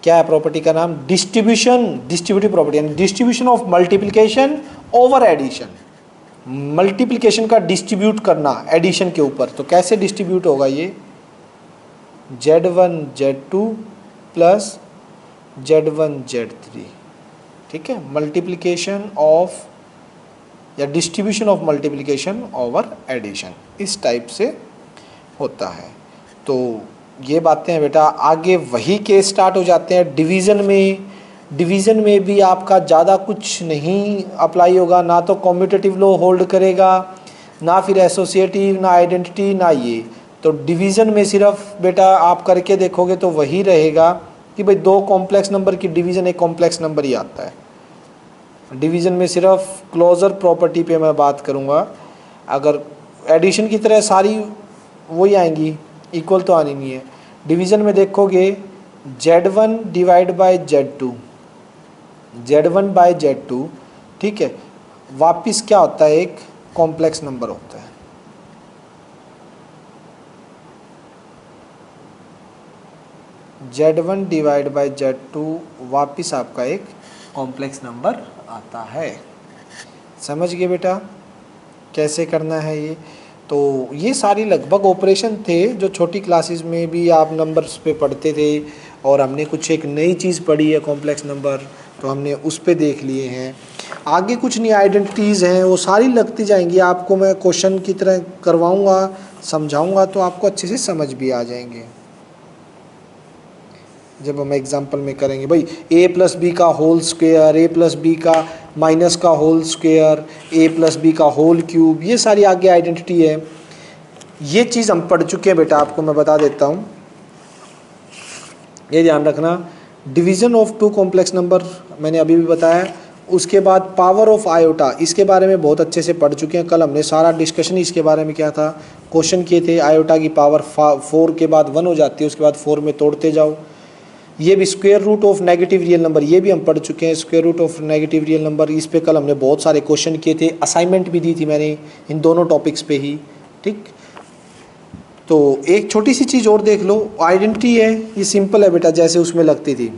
क्या है प्रॉपर्टी का नाम, डिस्ट्रीब्यूटिव प्रॉपर्टी, यानी distribution of multiplication over addition. Multiplication का डिस्ट्रीब्यूट करना एडिशन के ऊपर, तो कैसे डिस्ट्रीब्यूट होगा ये, Z1 Z2 plus Z1 Z3। ठीक है, मल्टीप्लिकेशन ऑफ या distribution of multiplication over addition, इस टाइप से होता है। तो ये बातें हैं बेटा। आगे वही केस स्टार्ट हो जाते हैं डिवीज़न में भी आपका ज़्यादा कुछ नहीं अप्लाई होगा, ना तो कॉम्यूटेटिव लॉ होल्ड करेगा, ना फिर एसोसिएटिव, ना आइडेंटिटी, ना ये। तो डिवीज़न में सिर्फ बेटा आप करके देखोगे तो वही रहेगा कि भाई दो कॉम्प्लेक्स नंबर की डिवीज़न एक कॉम्प्लेक्स नंबर ही आता है। डिवीज़न में सिर्फ क्लोजर प्रॉपर्टी पे मैं बात करूँगा, अगर एडिशन की तरह सारी वही आएंगी, इक्वल तो आनी नहीं है। डिवीज़न में देखोगे Z1 divide by Z2, Z1/Z2, ठीक है, वापिस क्या होता है, एक कॉम्प्लेक्स नंबर होता है। Z1 डिवाइड बाय Z2 वापिस आपका एक कॉम्प्लेक्स नंबर आता है। समझ गए बेटा कैसे करना है ये? तो ये सारी लगभग ऑपरेशन थे जो छोटी क्लासेस में भी आप नंबर्स पे पढ़ते थे, और हमने कुछ एक नई चीज़ पढ़ी है कॉम्प्लेक्स नंबर, तो हमने उस पे देख लिए हैं। आगे कुछ नई आइडेंटिटीज़ हैं, वो सारी लगती जाएंगी, आपको मैं क्वेश्चन की तरह करवाऊंगा, समझाऊंगा, तो आपको अच्छे से समझ भी आ जाएंगे। जब हम एग्जाम्पल में करेंगे भाई a प्लस बी का whole square, a plus B का माइनस का whole square, a plus B का होल क्यूब, ये सारी आगे आइडेंटिटी है। ये चीज़ हम पढ़ चुके हैं बेटा, आपको मैं बता देता हूँ, ये ध्यान रखना। Division of two complex number मैंने अभी भी बताया। उसके बाद पावर ऑफ आयोटा, इसके बारे में बहुत अच्छे से पढ़ चुके हैं, कल हमने सारा डिस्कशन इसके बारे में किया था, क्वेश्चन किए थे। आयोटा की पावर 4 के बाद 1 हो जाती है, उसके बाद 4 में तोड़ते जाओ। ये भी square root of negative real number, ये भी हम पढ़ चुके हैं, square root of negative real number, इस पे कल हमने बहुत सारे क्वेश्चन किए थे, असाइनमेंट भी दी थी मैंने इन दोनों टॉपिक्स पे ही। ठीक, तो एक छोटी सी चीज़ और देख लो, आइडेंटिटी है, ये सिंपल है बेटा, जैसे उसमें लगती थी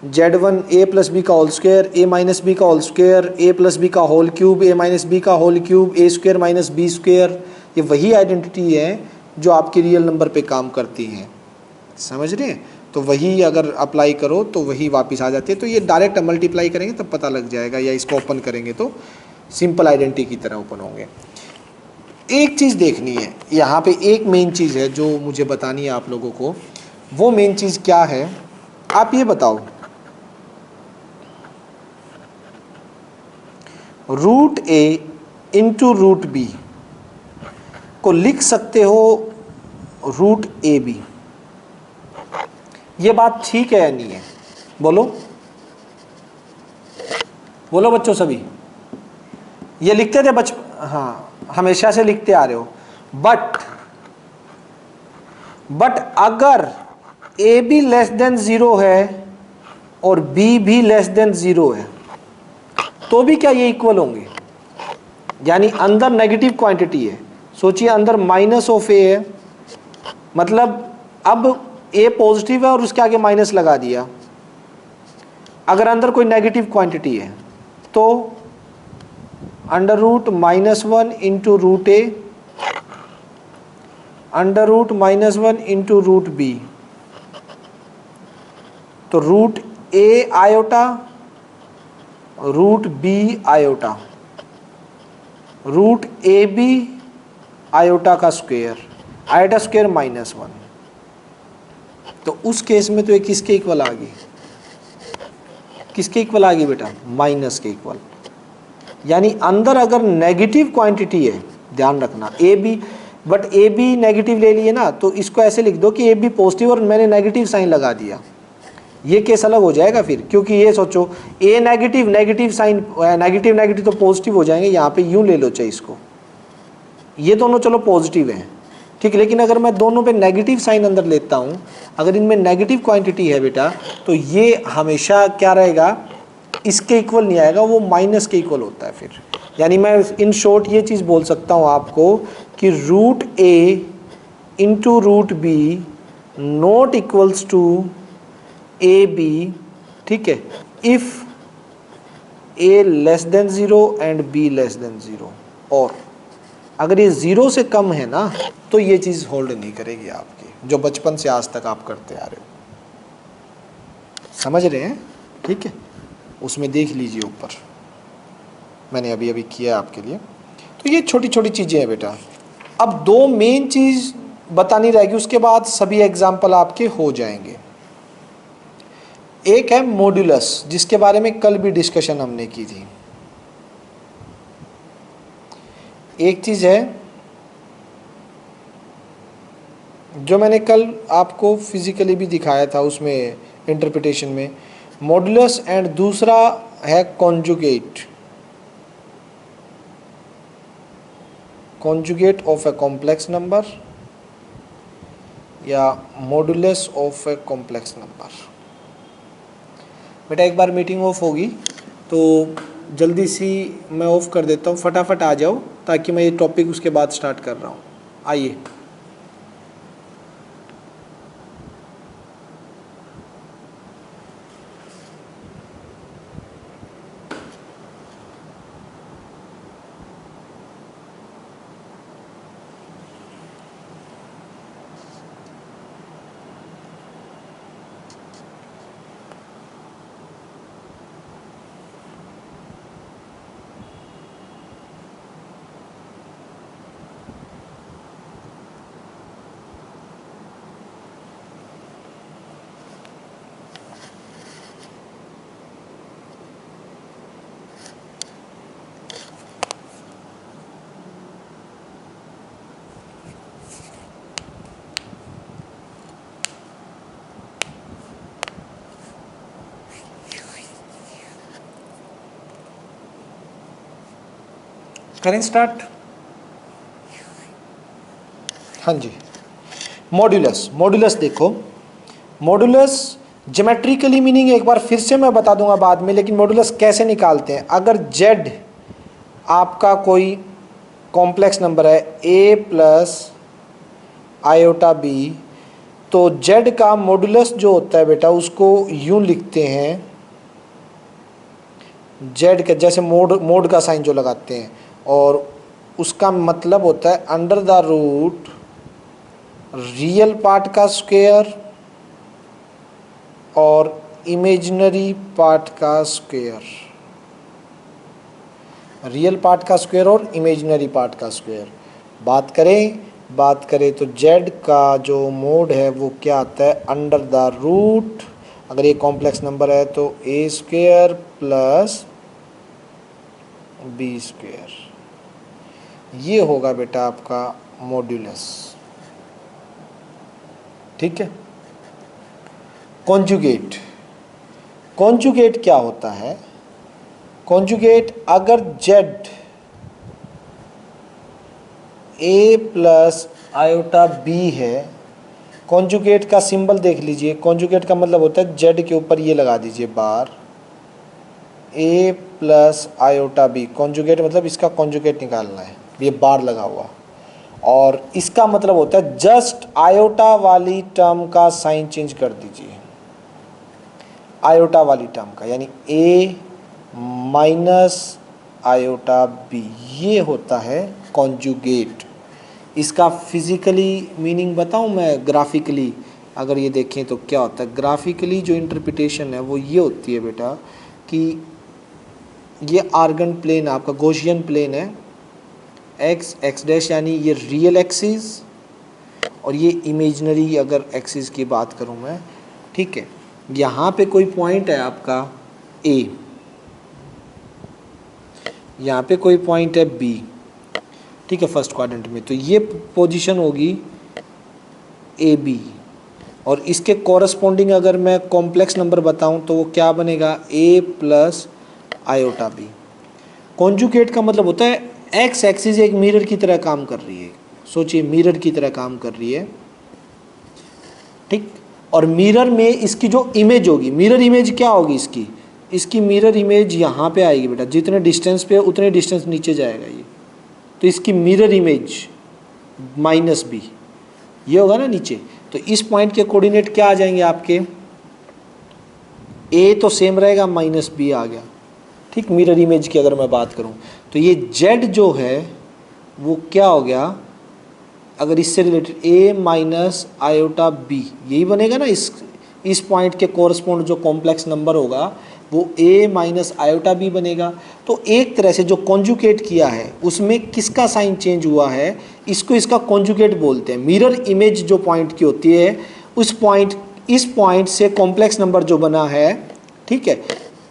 Z1 a प्लस बी का whole square, a minus B का whole square, a plus B का whole cube, a minus B का whole cube, a square minus B square. ये वही आइडेंटिटी है जो आपके रियल नंबर पे काम करती है। समझ रहे हैं? तो वही अगर अप्लाई करो तो वही वापस आ जाती है। तो ये डायरेक्ट मल्टीप्लाई करेंगे तब पता लग जाएगा, या इसको ओपन करेंगे तो सिंपल आइडेंटिटी की तरह ओपन होंगे। एक चीज़ देखनी है यहाँ पे, एक मेन चीज़ है जो मुझे बतानी है आप लोगों को। वो मेन चीज़ क्या है, आप ये बताओ, root a into root b को लिख सकते हो रूट AB। ये बात ठीक है या नहीं है? बोलो बोलो बच्चों सभी। ये लिखते थे हाँ, हमेशा से लिखते आ रहे हो। बट अगर AB लेस देन 0 है और B भी लेस देन 0 है, तो भी क्या ये इक्वल होंगे? यानी अंदर नेगेटिव क्वांटिटी है, सोचिए अंदर माइनस ऑफ a है, मतलब अब a पॉजिटिव है और उसके आगे माइनस लगा दिया। अगर अंदर कोई नेगेटिव क्वांटिटी है तो under root -1 into root A, under root -1 into root B, तो root A iota, root B iota, root A B iota का स्क्वायर, आयोटा स्क्वायर -1। तो उस केस में तो ये किसके इक्वल आ गई, किसके इक्वल आ गई बेटा, माइनस के इक्वल। यानी अंदर अगर नेगेटिव क्वांटिटी है, ध्यान रखना a b, but a b negative ले लिए ना, तो इसको ऐसे लिख दो कि ए बी पॉजिटिव और मैंने नेगेटिव साइन लगा दिया, ये केस अलग हो जाएगा फिर। क्योंकि ये सोचो a negative, negative sign, negative negative तो पॉजिटिव हो जाएंगे, यहाँ पे यूँ ले लो चाहे इसको, ये दोनों चलो पॉजिटिव हैं, ठीक है। लेकिन अगर मैं दोनों पे नेगेटिव साइन अंदर लेता हूँ, अगर इनमें नेगेटिव क्वांटिटी है बेटा, तो ये हमेशा क्या रहेगा, इसके इक्वल नहीं आएगा, वो माइनस के इक्वल होता है फिर। यानी मैं इन शॉर्ट ये चीज़ बोल सकता हूँ आपको कि root a into root b not equals to a b, ठीक है, if a less than 0 and b less than 0। और अगर ये 0 से कम है ना, तो ये चीज़ होल्ड नहीं करेगी आपकी, जो बचपन से आज तक आप करते आ रहे हो, समझ रहे हैं, ठीक है। उसमें देख लीजिए ऊपर, मैंने अभी अभी किया आपके लिए। तो ये छोटी छोटी चीज़ें हैं बेटा। अब दो मेन चीज़ बतानी रहेगी, उसके बाद सभी एग्जाम्पल आपके हो जाएंगे। एक है मॉड्यूलस, जिसके बारे में कल भी डिस्कशन हमने की थी। एक चीज़ है जो मैंने कल आपको फिजिकली भी दिखाया था, उसमें इंटरप्रिटेशन में मॉड्यूलस, एंड दूसरा है conjugate, conjugate of a complex number या modulus of a complex number. बेटा एक बार मीटिंग ऑफ होगी तो जल्दी सी मैं ऑफ कर देता हूँ, फटाफट आ जाओ, ताकि मैं ये टॉपिक उसके बाद स्टार्ट कर रहा हूँ। आइए। करें स्टार्ट। हाँ जी, मॉड्यूलस। मॉड्यूलस देखो, मॉड्यूलस ज्योमेट्रिकली मीनिंग एक बार फिर से मैं बता दूंगा बाद में, लेकिन मॉड्यूलस कैसे निकालते हैं। अगर z आपका कोई कॉम्प्लेक्स नंबर है a प्लस आयोटा b, तो z का मॉड्यूलस जो होता है बेटा, उसको यूं लिखते हैं, z के जैसे मोड का साइन जो लगाते हैं, और उसका मतलब होता है under the root real part का स्क्वायर और इमेजिनरी पार्ट का स्क्वायर, रियल पार्ट का स्क्वायर और इमेजिनरी पार्ट का स्क्वायर। बात करें तो z का जो मोड है वो क्या आता है, अंडर द रूट, अगर ये कॉम्प्लेक्स नंबर है तो a square plus b square, ये होगा बेटा आपका मॉड्यूलस, ठीक है। कॉन्जुगेट, कॉन्जुगेट क्या होता है, कॉन्जुगेट अगर z a plus iota b है, कॉन्जुगेट का सिंबल देख लीजिए, कॉन्जुगेट का मतलब होता है z के ऊपर ये लगा दीजिए बार, a plus iota b, conjugate मतलब इसका कॉन्जुगेट निकालना है, ये बार लगा हुआ। और इसका मतलब होता है जस्ट आयोटा वाली टर्म का साइन चेंज कर दीजिए, आयोटा वाली टर्म का, यानी a माइनस आयोटा b, ये होता है कॉन्जुगेट। इसका फिजिकली मीनिंग बताऊं मैं, ग्राफिकली अगर ये देखें तो क्या होता है, ग्राफिकली जो इंटरप्रिटेशन है वो ये होती है बेटा कि ये आर्गन प्लेन आपका गॉसियन प्लेन है, एक्स एक्स डैश यानी ये रियल एक्सिस और ये इमेजिनरी अगर एक्सिस की बात करूं मैं, ठीक है। यहाँ पे कोई पॉइंट है आपका A, यहाँ पे कोई पॉइंट है B, ठीक है, फर्स्ट क्वाड्रेंट में, तो ये पोजीशन होगी AB और इसके कॉरस्पॉन्डिंग अगर मैं कॉम्प्लेक्स नंबर बताऊं तो वो क्या बनेगा, A plus iota B। Conjugate का मतलब होता है एक्स एक्सिस एक मिरर की तरह काम कर रही है, सोचिए मिरर की तरह काम कर रही है, ठीक। और मिरर में इसकी जो इमेज होगी, मिरर इमेज क्या होगी इसकी, इसकी मिरर इमेज यहाँ पे आएगी बेटा, जितने डिस्टेंस पे उतने डिस्टेंस नीचे जाएगा ये, तो इसकी मिरर इमेज माइनस b ये होगा ना नीचे। तो इस पॉइंट के कोऑर्डिनेट क्या आ जाएंगे आपके, a तो सेम रहेगा, माइनस b आ गया, ठीक। मिरर इमेज की अगर मैं बात करूं तो ये z जो है वो क्या हो गया, अगर इससे related a minus iota b यही बनेगा ना, इस पॉइंट के कोरस्पॉन्ड जो कॉम्प्लेक्स नंबर होगा वो a माइनस आयोटा b बनेगा। तो एक तरह से जो कॉन्जुगेट किया है उसमें किसका साइन चेंज हुआ है, इसको इसका कॉन्जुगेट बोलते हैं। मिरर इमेज जो पॉइंट की होती है उस पॉइंट, इस पॉइंट से कॉम्प्लेक्स नंबर जो बना है, ठीक है,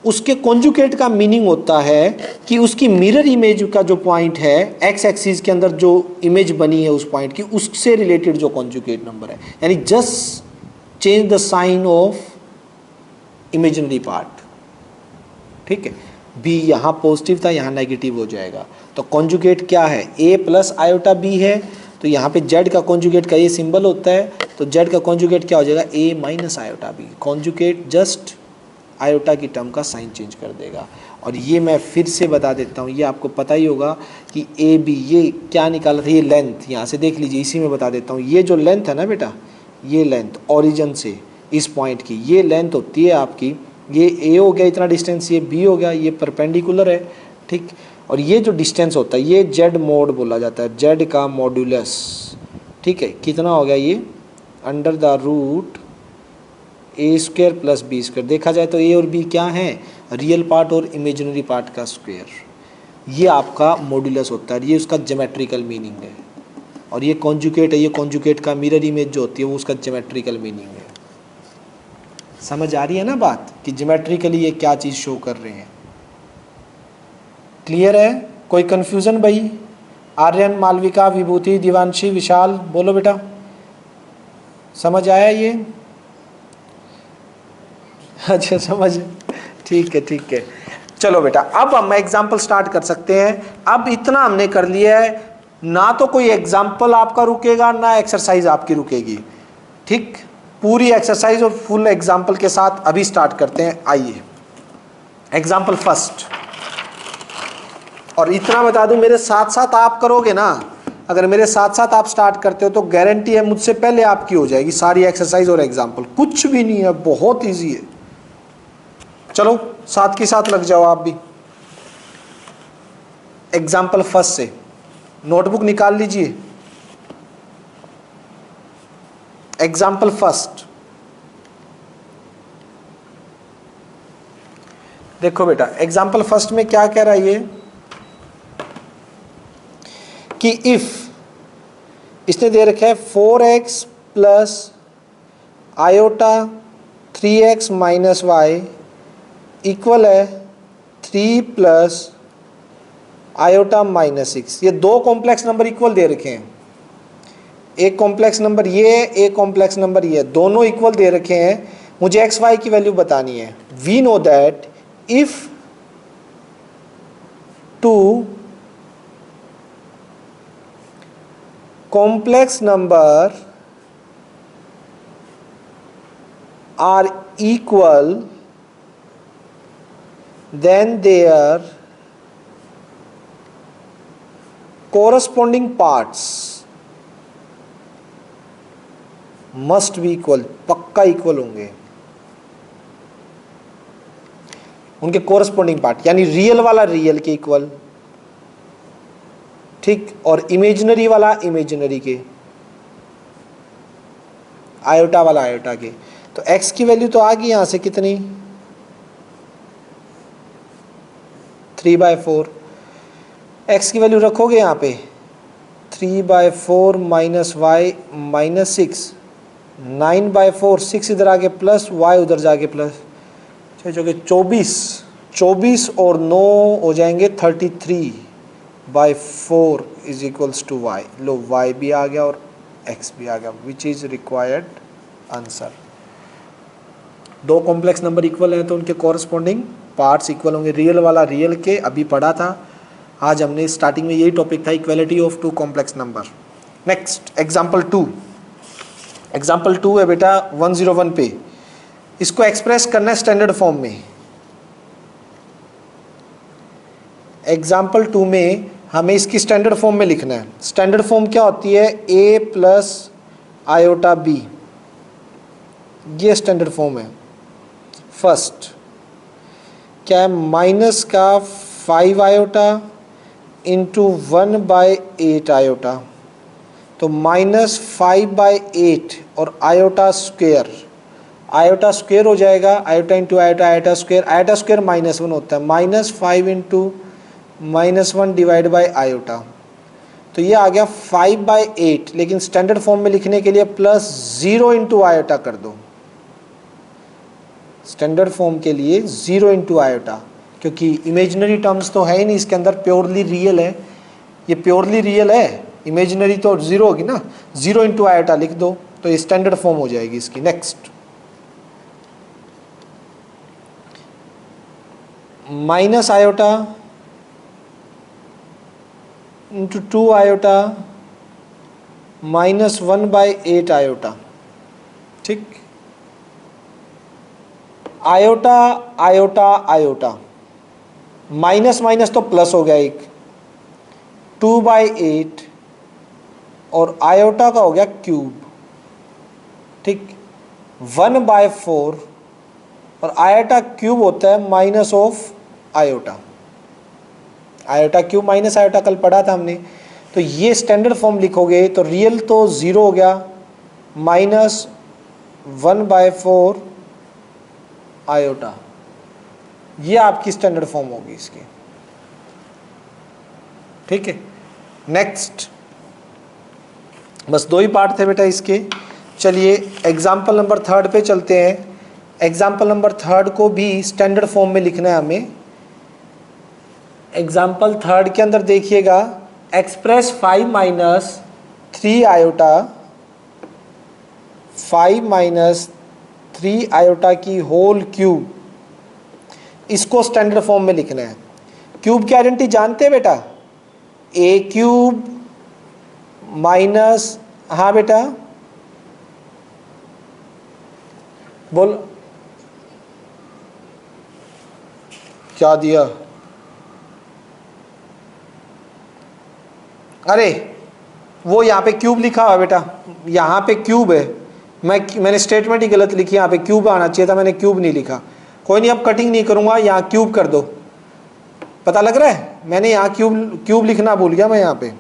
उसके कॉन्जुगेट का मीनिंग होता है कि उसकी मिरर इमेज का जो पॉइंट है एक्स एक्सिस के अंदर जो इमेज बनी है उस पॉइंट की, उससे रिलेटेड जो कॉन्जुगेट नंबर है, यानी just change the sign of imaginary part, ठीक है। बी यहाँ पॉजिटिव था, यहाँ नेगेटिव हो जाएगा। तो कॉन्जुगेट क्या है, ए प्लस आयोटा बी है, तो यहाँ पे जेड का कॉन्जुगेट का ये सिंबल होता है, तो जेड का कॉन्जुगेट क्या हो जाएगा, A minus iota B. Conjugate just iota की टर्म का साइन चेंज कर देगा। और ये मैं फिर से बता देता हूँ, ये आपको पता ही होगा कि ए बी ये क्या निकाला था, ये लेंथ यहाँ से देख लीजिए, इसी में बता देता हूँ। ये जो लेंथ है ना बेटा, ये लेंथ ओरिजिन से इस पॉइंट की ये लेंथ होती है आपकी, ये ए हो गया इतना डिस्टेंस, ये बी हो गया, ये परपेंडिकुलर है, ठीक। और ये जो डिस्टेंस होता है ये जेड मोड बोला जाता है, जेड का मॉड्यूलस, ठीक है। कितना हो गया ये, under the root a square plus B square. देखा जाए तो ए और बी क्या हैं, रियल पार्ट और इमेजिनरी पार्ट का स्क्वायर। ये आपका मॉड्यूलस होता है, ये उसका ज्योमेट्रिकल मीनिंग है। और ये कॉन्जुगेट है, ये कॉन्जुगेट का मिरर इमेज जो होती है वो उसका ज्योमेट्रिकल मीनिंग है। समझ आ रही है ना बात कि ज्योमेट्रिकली ये क्या चीज़ शो कर रहे हैं। क्लियर है, कोई कन्फ्यूज़न भाई? आर्यन, मालविका, विभूति, दिवांशी, विशाल, बोलो बेटा, समझ आया ये? अच्छा समझ, ठीक है ठीक है। चलो बेटा अब हम एग्जाम्पल स्टार्ट कर सकते हैं। अब इतना हमने कर लिया है, ना तो कोई एग्जाम्पल आपका रुकेगा ना एक्सरसाइज आपकी रुकेगी, ठीक। पूरी एक्सरसाइज और फुल एग्जाम्पल के साथ अभी स्टार्ट करते हैं। आइए एग्जाम्पल फर्स्ट, और इतना बता दूं मेरे साथ साथ आप करोगे ना, अगर मेरे साथ साथ आप स्टार्ट करते हो तो गारंटी है मुझसे पहले आपकी हो जाएगी सारी एक्सरसाइज और एग्जाम्पल। कुछ भी नहीं है, बहुत ईजी है। चलो साथ के साथ लग जाओ आप भी। एग्जाम्पल फर्स्ट से नोटबुक निकाल लीजिए। एग्जाम्पल फर्स्ट, देखो बेटा एग्जाम्पल फर्स्ट में क्या कह रहा है ये कि इफ इसने दे रखा है 4x plus iota 3x minus y equal है 3 प्लस आयोटा माइनस 6। ये दो कॉम्प्लेक्स नंबर इक्वल दे रखे हैं, एक कॉम्प्लेक्स नंबर ये, एक कॉम्प्लेक्स नंबर ये, दोनों इक्वल दे रखे हैं। मुझे एक्स वाई की वैल्यू बतानी है। We know that if two complex number are equal, then their corresponding parts must be equal, पक्का इक्वल होंगे उनके कोरस्पॉन्डिंग पार्ट, यानी रियल वाला रियल के इक्वल, ठीक, और इमेजिनरी वाला इमेजिनरी के, आयोटा वाला आयोटा के। तो x की वैल्यू तो आ गई यहां से कितनी, 3/4। x की वैल्यू रखोगे यहाँ पे 3/4 माइनस वाई माइनस 6, 9/4, 6 इधर आके प्लस, y उधर जाके प्लस, 24 और 9 हो जाएंगे 33/4 इज इक्वल्स टू y। लो y भी आ गया और x भी आ गया, विच इज रिक्वायर्ड आंसर। दो कॉम्प्लेक्स नंबर इक्वल हैं तो उनके कॉरस्पॉन्डिंग पार्ट्स इक्वल होंगे। रियल वाला रियल के अभी पढ़ा था, आज हमने स्टार्टिंग में यही टॉपिक था, equality of two complex number. Next example 2, example 2 है बेटा 101 पे। इसको एक्सप्रेस करना है स्टैंडर्ड फॉर्म में। एग्जांपल 2 में हमें इसकी स्टैंडर्ड फॉर्म में लिखना है। स्टैंडर्ड फॉर्म क्या होती है, a प्लस आयोटा b, ये स्टैंडर्ड फॉर्म है। फर्स्ट क्या है, माइनस का 5 आयोटा इंटू 1/8 आयोटा, तो -5/8 और आयोटा स्क्वेयर, आयोटा स्क्वेयर हो जाएगा, iota into iota, iota square -1 होता है, -5 इंटू -1 डिवाइड बाई आयोटा, तो ये आ गया 5/8। लेकिन स्टैंडर्ड फॉर्म में लिखने के लिए +0 इंटू आयोटा कर दो, स्टैंडर्ड फॉर्म के लिए 0 इंटू आयोटा, क्योंकि इमेजिनरी टर्म्स तो है ही नहीं इसके अंदर, प्योरली रियल है, ये प्योरली रियल है, इमेजिनरी तो 0 होगी ना, 0 इंटू आयोटा लिख दो तो ये स्टैंडर्ड फॉर्म हो जाएगी इसकी। Next minus iota into 2 iota -1/8 iota, ठीक, iota iota iota, minus minus तो प्लस हो गया एक, 2/8 और आयोटा का हो गया क्यूब, ठीक, 1/4 और आयोटा क्यूब होता है minus of iota, iota cube minus iota कल पढ़ा था हमने। तो ये स्टैंडर्ड फॉर्म लिखोगे तो रियल तो 0 हो गया, -1/4 आयोटा, ये आपकी स्टैंडर्ड फॉर्म होगी इसकी, ठीक है। नेक्स्ट, बस 2 ही पार्ट थे बेटा इसके। चलिए एग्जाम्पल नंबर 3 पे चलते हैं। एग्जाम्पल नंबर 3 को भी स्टैंडर्ड फॉर्म में लिखना है हमें। एग्जाम्पल 3 के अंदर देखिएगा, express 5 minus 3 iota, 5 minus 3 iota की होल क्यूब, इसको स्टैंडर्ड फॉर्म में लिखना है। क्यूब की आइडेंटिटी जानते हैं बेटा, ए क्यूब माइनस, हाँ बेटा बोल, क्या दिया, अरे वो यहाँ पे क्यूब लिखा हुआ बेटा, यहाँ पे क्यूब है, मैंने स्टेटमेंट ही गलत लिखी, यहाँ पे क्यूब आना चाहिए था, मैंने क्यूब नहीं लिखा। कोई नहीं, अब कटिंग नहीं करूँगा, यहाँ क्यूब कर दो, पता लग रहा है, मैंने यहाँ क्यूब लिखना भूल गया मैं यहाँ पे,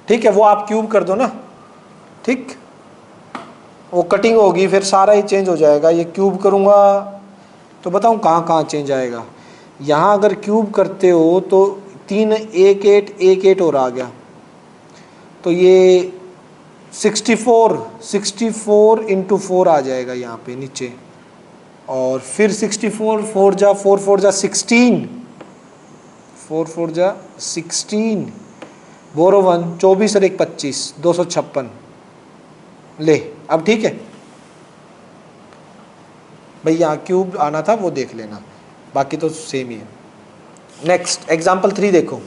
ठीक है, वो आप क्यूब कर दो ना, ठीक, वो कटिंग होगी फिर सारा ही चेंज हो जाएगा। ये क्यूब करूँगा तो बताऊँ कहाँ कहाँ चेंज आएगा। यहाँ अगर क्यूब करते हो तो 3 1 8 1 8 और आ गया, तो ये 64 इंटू 4 आ जाएगा यहाँ पे नीचे, और फिर 64 4 जा 4 4 जा 16, 4 4 जा 16, बोरो 1 24 और 1 25, 256। ले अब ठीक है भाई, यहाँ क्यूब आना था वो देख लेना, बाकी तो सेम ही है। नेक्स्ट एग्जाम्पल 3 देखो।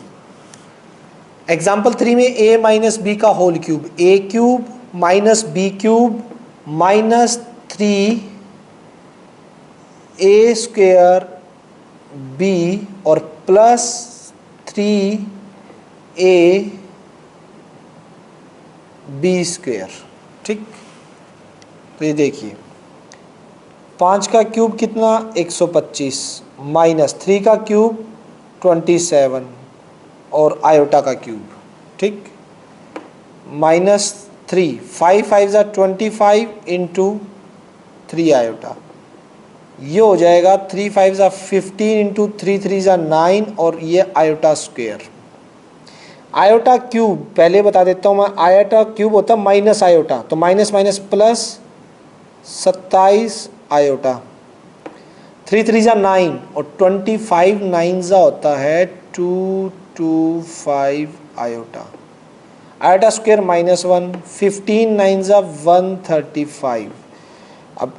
एग्जाम्पल 3 में a माइनस बी का whole cube, a cube minus b cube minus 3 a square b और प्लस 3 a b स्क्वेयर, ठीक। तो ये देखिए 5 का क्यूब कितना 125 माइनस 3 का क्यूब 27 और आयोटा का क्यूब, ठीक, माइनस 3 5 5 ज़ा 25 इंटू 3 आयोटा, ये हो जाएगा 3 5 ज़ा 15 इंटू 3 3 ज़ा 9 और ये आयोटा स्क्वेयर। आयोटा क्यूब पहले बता देता हूँ मैं, आयोटा क्यूब होता है माइनस आयोटा, तो माइनस माइनस प्लस 27 आयोटा, 3 3 ज़ा 9 और 25 9 ज़ा होता है 225 आयोटा, आयोटा स्क्वेयर -1, 15 9 ज़ा 135। अब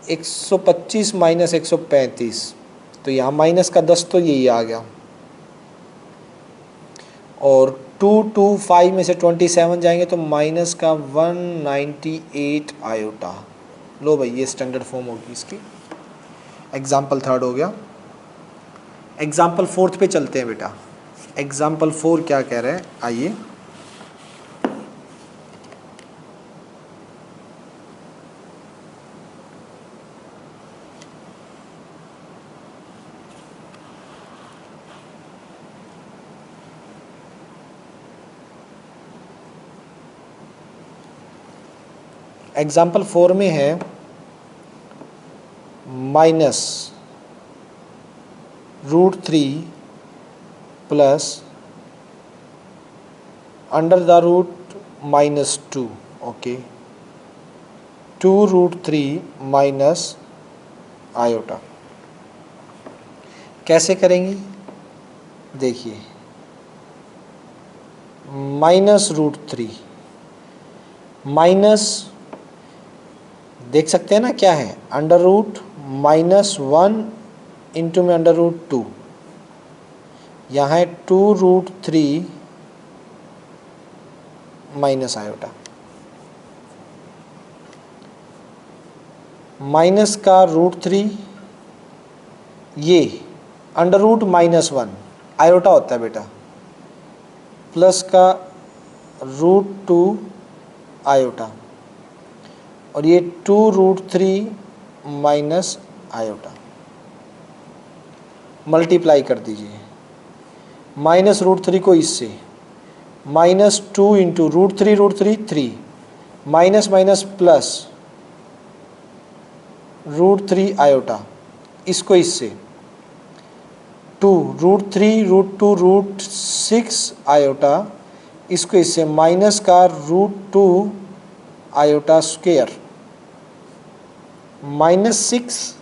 125 माइनस 135, तो यहाँ माइनस का 10 तो यही आ गया, और 225 में से 27 जाएंगे तो माइनस का 198 आयोटा। लो भाई ये स्टैंडर्ड फॉर्म होगी इसकी। एग्जाम्पल 3 हो गया। एग्जाम्पल 4 पे चलते हैं बेटा। एग्जाम्पल 4 क्या कह रहे हैं, आइए। एग्जाम्पल 4 में है -√3 प्लस √-2, ओके, 2√3 माइनस आयोटा। कैसे करेंगे देखिए, -√3 माइनस, देख सकते हैं ना क्या है, √-1 इंटू में √2, यहाँ है 2√3 माइनस आयोटा, माइनस का √3, ये √-1 आयोटा होता है बेटा, प्लस का √2 आयोटा, और ये 2√3 माइनस आयोटा, मल्टीप्लाई कर दीजिए, -√3 को इससे, -2 into √3 3, minus minus plus √3 iota, इसको इससे 2√3 √2 √6 आयोटा, इसको इससे माइनस का √2 आयोटा स्क्वेयर, -6,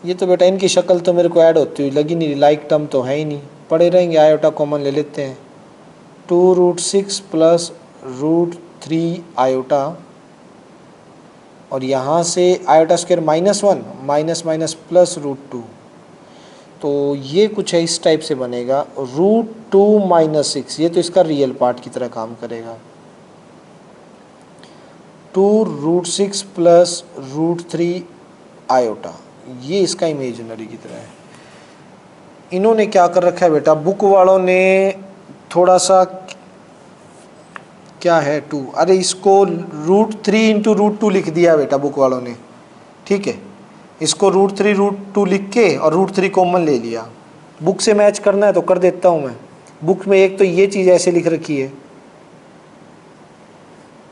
ये तो बेटा इनकी शक्ल तो मेरे को ऐड होती हुई लगी नहीं, लाइक टर्म तो है ही नहीं, पड़े रहेंगे, आयोटा कॉमन ले लेते हैं, 2√6 प्लस √3 आयोटा, और यहाँ से iota square -1 minus minus plus √2, तो ये कुछ है इस टाइप से बनेगा, √2 - 6, ये तो इसका रियल पार्ट की तरह काम करेगा, 2√6 प्लस √3 आयोटा, ये इसका इमेजिनरी की तरह है। इन्होंने क्या कर रखा है बेटा, बुक वालों ने थोड़ा सा, क्या है 2, अरे इसको √3 इंटू √2 लिख दिया बेटा बुक वालों ने, ठीक है, इसको √3 √2 लिख के और √3 कॉमन ले लिया। बुक से मैच करना है तो कर देता हूँ मैं, बुक में एक तो ये चीज़ ऐसे लिख रखी है,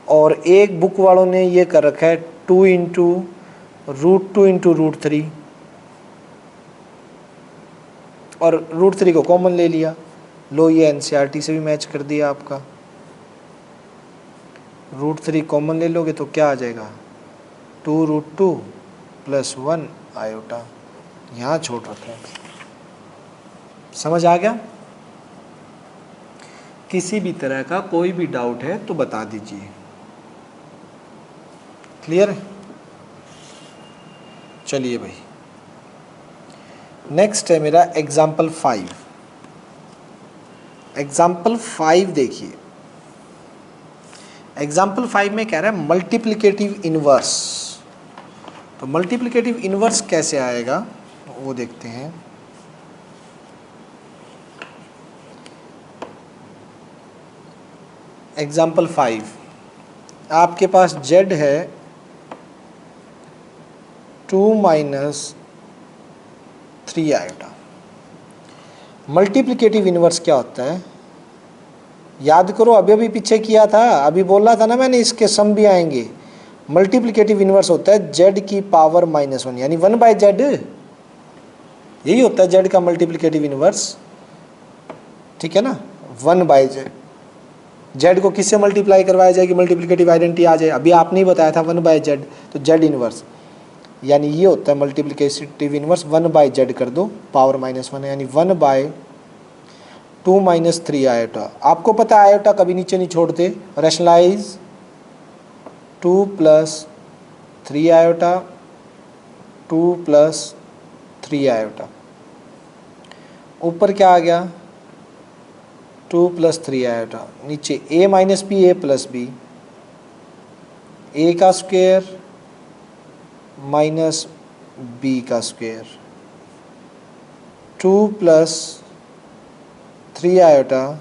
और एक बुक वालों ने ये कर रखा है 2 इंटू √2 इंटू √3, और √3 को कॉमन ले लिया। लो ये एनसीईआरटी से भी मैच कर दिया आपका, √3 कॉमन ले लोगे तो क्या आ जाएगा, 2√2 प्लस 1 आयोटा, यहाँ छोड़ रखा है। समझ आ गया? किसी भी तरह का कोई भी डाउट है तो बता दीजिए। क्लियर है? चलिए भाई, नेक्स्ट है मेरा एग्जाम्पल 5। एग्जाम्पल 5 देखिए, एग्जाम्पल 5 में कह रहा है मल्टीप्लिकेटिव इनवर्स। तो मल्टीप्लिकेटिव इनवर्स कैसे आएगा वो देखते हैं। एग्जाम्पल 5, आपके पास z है 2 माइनस 3 आयोटा। मल्टीप्लिकेटिव इन्वर्स क्या होता है याद करो, अभी अभी पीछे किया था, अभी बोला था ना मैंने इसके सम भी आएंगे। मल्टीप्लिकेटिव इन्वर्स होता है z की पावर -1 यानी 1/z, यही होता है z का मल्टीप्लिकेटिव इन्वर्स, ठीक है ना। 1/z, z को किससे मल्टीप्लाई करवाया जाए कि मल्टीप्लिकेटिव आइडेंटिटी आ जाए, अभी आपने ही बताया था 1/z, तो z इन्वर्स यानी ये होता है मल्टीप्लिकेटिव इन्वर्स। 1/z कर दो, पावर -1 यानी 1/2 माइनस 3 आयोटा। आपको पता है आयोटा कभी नीचे नहीं छोड़ते, रैशनलाइज 2 + 3 आयोटा, 2 + 3 आयोटा, ऊपर क्या आ गया 2 + 3 आयोटा, नीचे a - b a + b, a का स्क्वायर माइनस b का स्क्वायर, 2 + 3 आयोटा,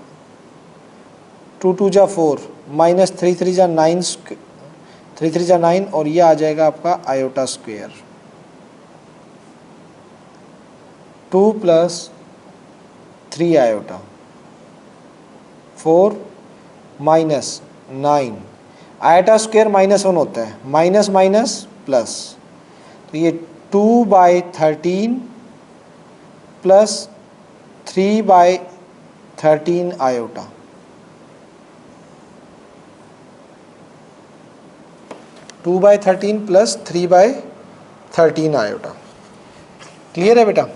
2 2 जा 4 माइनस 3 3 जा 9, 3 3 जा 9 और ये आ जाएगा आपका iota square, 2 + 3 iota, 4 minus 9, iota square -1 होता है, माइनस माइनस प्लस, तो ये 2/13 plus 3/13 iota, 2/13 plus 3/13 iota. Clear है बेटा?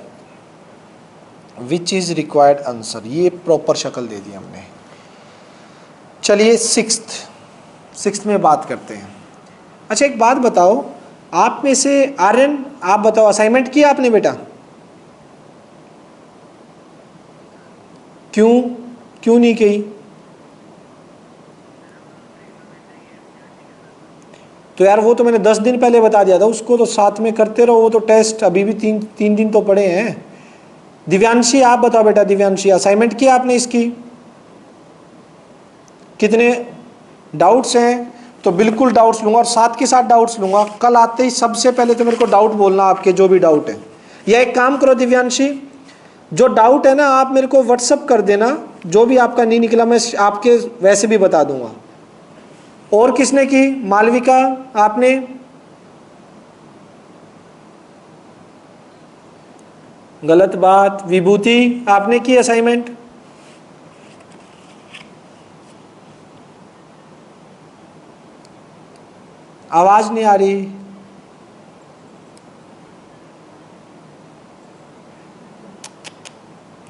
विच इज रिक्वायर्ड आंसर, ये प्रॉपर शक्ल दे दी हमने। चलिए सिक्स्थ में बात करते हैं। अच्छा एक बात बताओ, आप में से आर्यन आप बताओ, असाइनमेंट किया आपने बेटा? क्यों नहीं की? तो यार वो तो मैंने 10 दिन पहले बता दिया था, उसको तो साथ में करते रहो, वो तो टेस्ट अभी भी तीन दिन तो पड़े हैं। दिव्यांशी आप बताओ बेटा, दिव्यांशी असाइनमेंट किया आपने इसकी? कितने डाउट्स हैं? तो बिल्कुल डाउट्स लूंगा और साथ के साथ डाउट्स लूंगा। कल आते ही सबसे पहले तो मेरे को डाउट बोलना आपके जो भी डाउट है, या एक काम करो दिव्यांशी, जो डाउट है ना आप मेरे को व्हाट्सअप कर देना, जो भी आपका नहीं निकला मैं आपके वैसे भी बता दूंगा। और किसने की? मालविका आपने? गलत बात। विभूति आपने की असाइनमेंट? आवाज नहीं आ रही।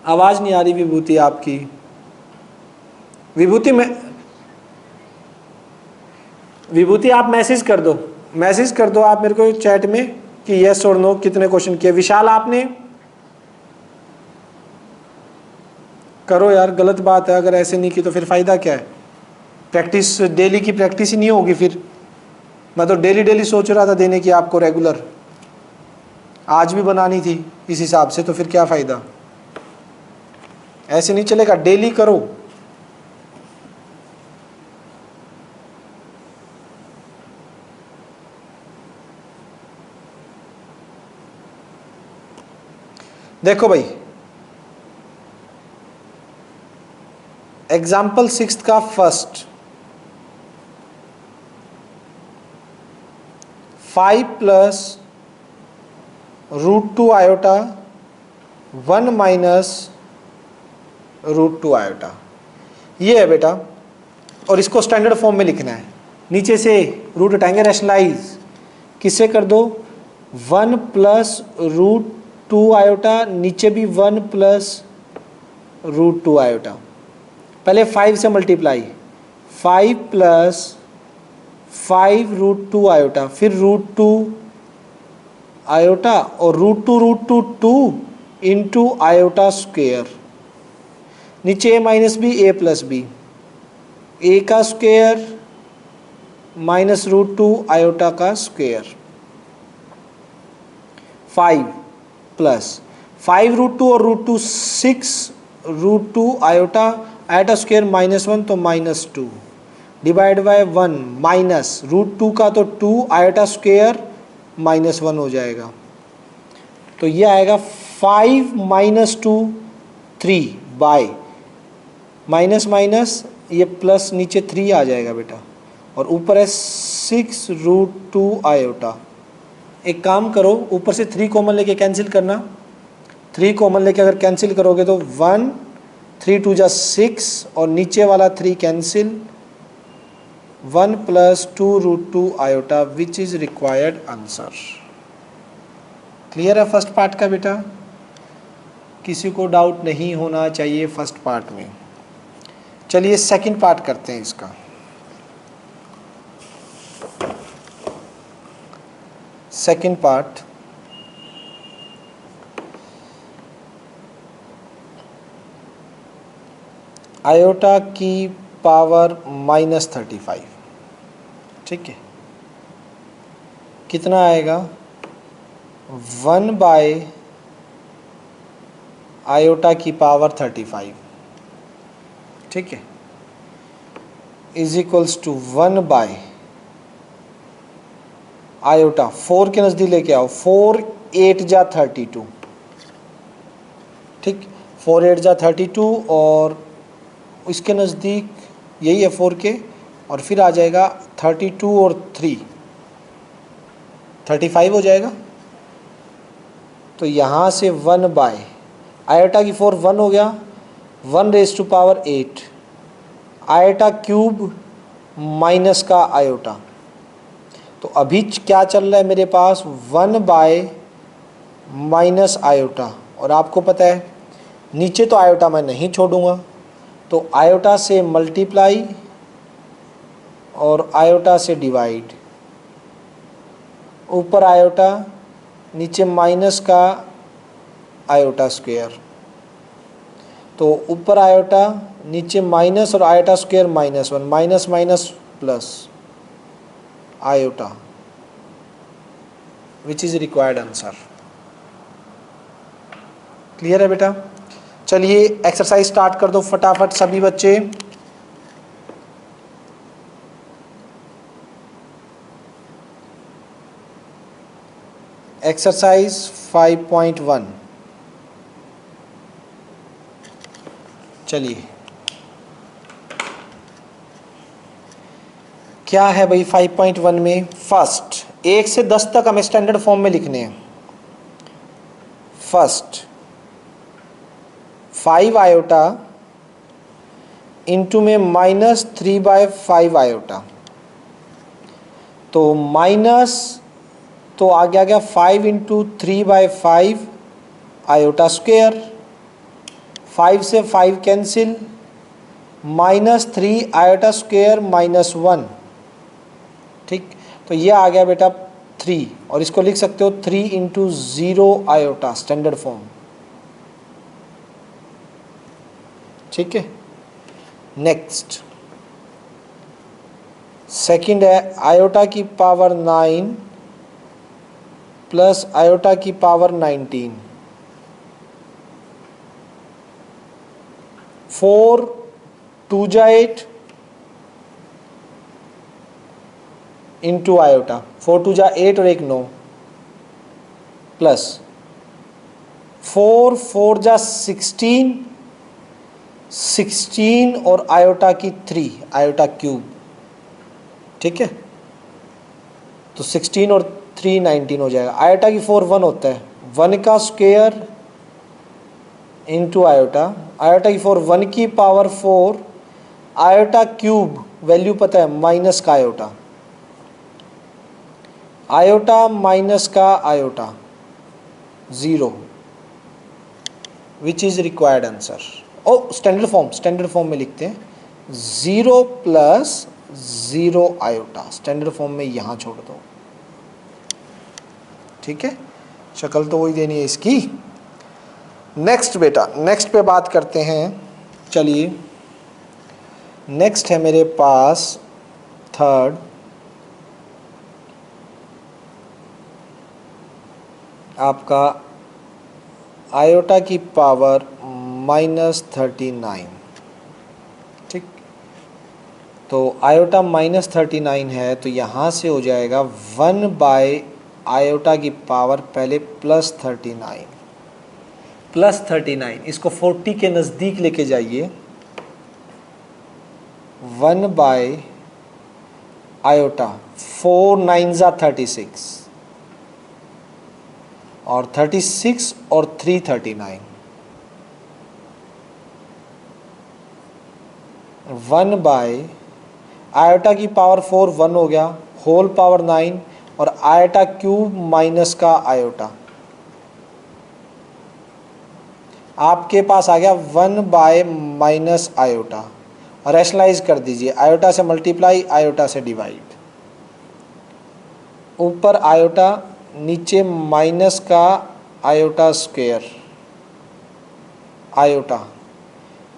आवाज नहीं आ रही विभूति आपकी। विभूति आप मैसेज कर दो, आप मेरे को चैट में कि यस और नो कितने क्वेश्चन किए। विशाल आपने? करो यार, गलत बात है, अगर ऐसे नहीं की तो फिर फायदा क्या है? प्रैक्टिस डेली की प्रैक्टिस ही नहीं होगी फिर। मैं तो डेली सोच रहा था देने की आपको रेगुलर, आज भी बनानी थी इस हिसाब से, तो फिर क्या फायदा? ऐसे नहीं चलेगा, डेली करो। देखो भाई, एग्जाम्पल 6 का फर्स्ट, 5 + √2 आयोटा 1 - √2 आयोटा, ये है बेटा। और इसको स्टैंडर्ड फॉर्म में लिखना है। नीचे से रूट हटाएंगे, रैशनलाइज किससे कर दो? 1 + √2 आयोटा, नीचे भी 1 + √2 आयोटा। पहले 5 से मल्टीप्लाई, 5 + 5 √2 आयोटा, फिर √2 आयोटा और √2 2 इंटू आयोटा स्क्वेयर, नीचे a - b a + b, a का स्क्वेयर माइनस √2 आयोटा का स्क्वेयर, 5 + 5 √2 और √2 6 √2 आयोटा, आयोटा स्क्वेयर -1 तो -2, डिवाइड बाय 1 माइनस √2 का तो 2 आयोटा स्क्वायर -1 हो जाएगा, तो ये आएगा 5 - 2 3 बाय माइनस माइनस ये प्लस नीचे 3 आ जाएगा बेटा, और ऊपर है 6 √2 आयोटा। एक काम करो, ऊपर से 3 कॉमन लेके कैंसिल करना, 3 कॉमन लेके अगर कैंसिल करोगे तो 1 3 2 जा 6 और नीचे वाला 3 cancel, 1 + 2 √2 iota which is required answer. Clear है फर्स्ट पार्ट का बेटा? किसी को डाउट नहीं होना चाहिए फर्स्ट पार्ट में। चलिए सेकंड पार्ट करते हैं इसका। सेकंड पार्ट, आयोटा की पावर -35, ठीक है, कितना आएगा 1 बाय आयोटा की पावर 35, ठीक है, is equals to 1 by iota 4 के नज़दीक लेके आओ, 4 8 जा 32, ठीक, 4 8 जा 32 और इसके नज़दीक यही है 4 के, और फिर आ जाएगा 32 और 3 35 हो जाएगा। तो यहाँ से 1 बाय आयोटा की 4 1 हो गया, 1⁻8 आयोटा क्यूब माइनस का आयोटा। तो अभी क्या चल रहा है मेरे पास 1 बाय माइनस आयोटा, और आपको पता है नीचे तो आयोटा मैं नहीं छोड़ूंगा, तो आयोटा से मल्टीप्लाई और आयोटा से डिवाइड, ऊपर आयोटा नीचे माइनस का आयोटा स्क्वायर, तो ऊपर आयोटा नीचे माइनस और iota square -1, minus minus plus iota which is required answer. Clear है बेटा? चलिए एक्सरसाइज स्टार्ट कर दो फटाफट सभी बच्चे। एक्सरसाइज 5.1, चलिए क्या है भाई 5.1 में? फर्स्ट 1 से 10 तक हमें स्टैंडर्ड फॉर्म में लिखने हैं। फर्स्ट 5 आयोटा इंटू में -3/5 आयोटा, तो माइनस तो आगे आ गया 5 × 3/5 आयोटा स्क्वायर, 5 से 5 कैंसिल, -3 आयोटा स्क्वायर -1, ठीक, तो ये आ गया बेटा 3, और इसको लिख सकते हो 3 × 0 आयोटा स्टैंडर्ड फॉर्म, ठीक है। नेक्स्ट सेकंड है आयोटा की पावर 9 प्लस आयोटा की पावर 19, 4 2 जा 8 इंटू आयोटा, 4 2 जा 8 और 1 9, प्लस 4 4 जा 16 16 और आयोटा की 3 आयोटा क्यूब, ठीक है, तो 16 और 3 19 हो जाएगा। आयोटा की 4 1 होता है, 1 का स्क्वायर इंटू आयोटा, आयोटा की 4 1 की पावर 4, आयोटा क्यूब वैल्यू पता है माइनस का आयोटा, आयोटा माइनस का iota 0 which is required answer. ओ स्टैंडर्ड फॉर्म में लिखते हैं 0 + 0 आयोटा, स्टैंडर्ड फॉर्म में यहाँ छोड़ दो, ठीक है, शक्ल तो वही देनी है इसकी। नेक्स्ट बेटा, नेक्स्ट पे बात करते हैं। चलिए नेक्स्ट है मेरे पास थर्ड, आपका आयोटा की पावर -39, ठीक, तो आयोटा -39 है, तो यहाँ से हो जाएगा 1 आयोटा की पावर पहले +39, +39, इसको 40 के नज़दीक लेके जाइए। 1 आयोटा, 4 9 36 और 36 और 3 39। 1 आयोटा की पावर 4 1 हो गया, होल पावर 9 और आयोटा क्यूब माइनस का आयोटा, आपके पास आ गया 1 माइनस आयोटा। रैशनलाइज कर दीजिए, आयोटा से मल्टीप्लाई, आयोटा से डिवाइड, ऊपर आयोटा नीचे माइनस का iota square, iota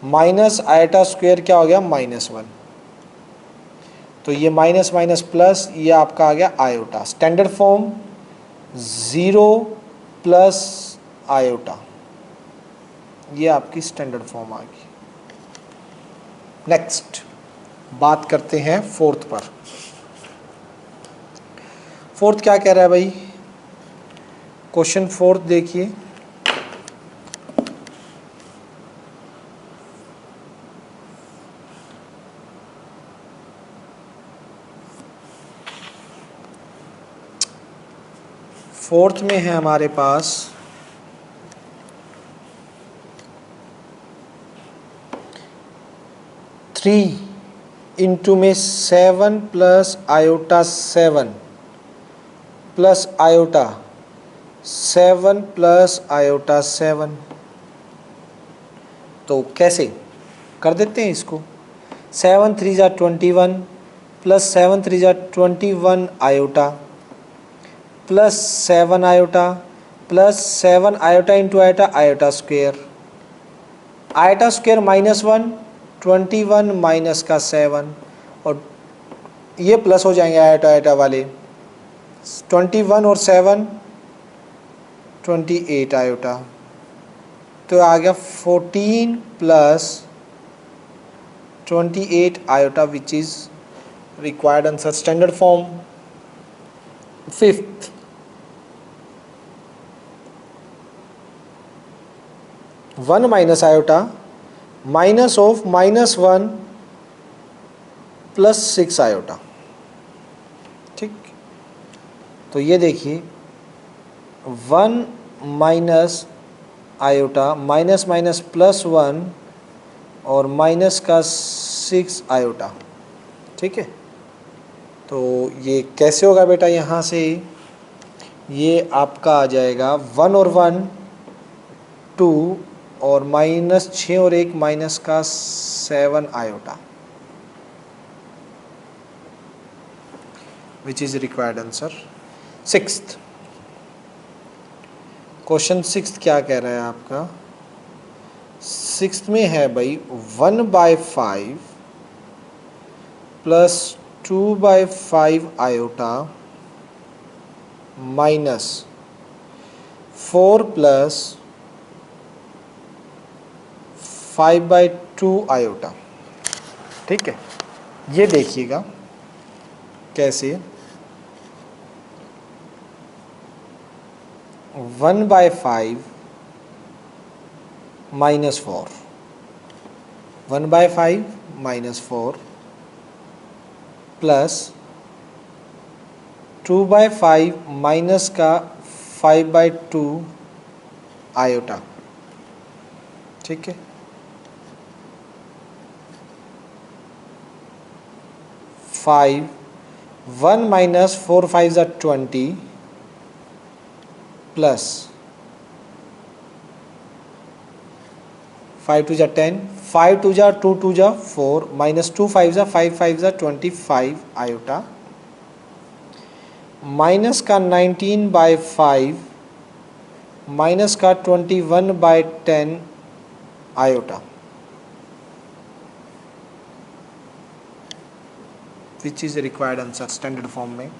minus iota square क्या हो गया -1, तो ये माइनस माइनस प्लस, ये आपका आ गया iota. Standard form 0 plus iota, ये आपकी स्टैंडर्ड फॉर्म आ गई। नेक्स्ट बात करते हैं फोर्थ पर। फोर्थ क्या कह रहा है भाई, क्वेश्चन फोर्थ देखिए। फोर्थ में है हमारे पास 3 इंटू में 7 plus iota 7 plus iota 7 plus iota 7। तो कैसे कर देते हैं इसको, 7 3 = 21 plus 7 3 = 21 iota plus 7 iota plus 7 iota into iota, iota square, iota square -1, 21 minus का 7 और ये प्लस हो जाएंगे आयोटा आयोटा वाले, 21 और 7 28 आयोटा, तो आ गया 14 plus 28 iota which is required answer, standard form. Fifth, 1 minus iota minus of -1 plus 6 iota, ठीक। तो ये देखिए 1 माइनस आयोटा माइनस माइनस +1 और माइनस का 6 आयोटा, ठीक है। तो ये कैसे होगा बेटा, यहाँ से ये आपका आ जाएगा 1 और 1 2 और -6 और 1 माइनस का 7 iota, which is required answer. Sixth question, sixth क्या कह रहा है आपका, सिक्स्थ में है भाई 1/5 plus 2/5 iota minus 4 plus 5/2 iota, ठीक है। ये देखिएगा कैसे, 1/5 माइनस 4, 1/5 माइनस 4 प्लस 2/5 माइनस का 5/2 आयोटा, ठीक है। 5 1 minus 4 5 = 20 plus 5 2 = 10, 5 2 = 2 2 = 4 minus 2 5 = 5 5 = 25 iota minus का 19/5 माइनस का 21/10 iota, which is required answer standard form में।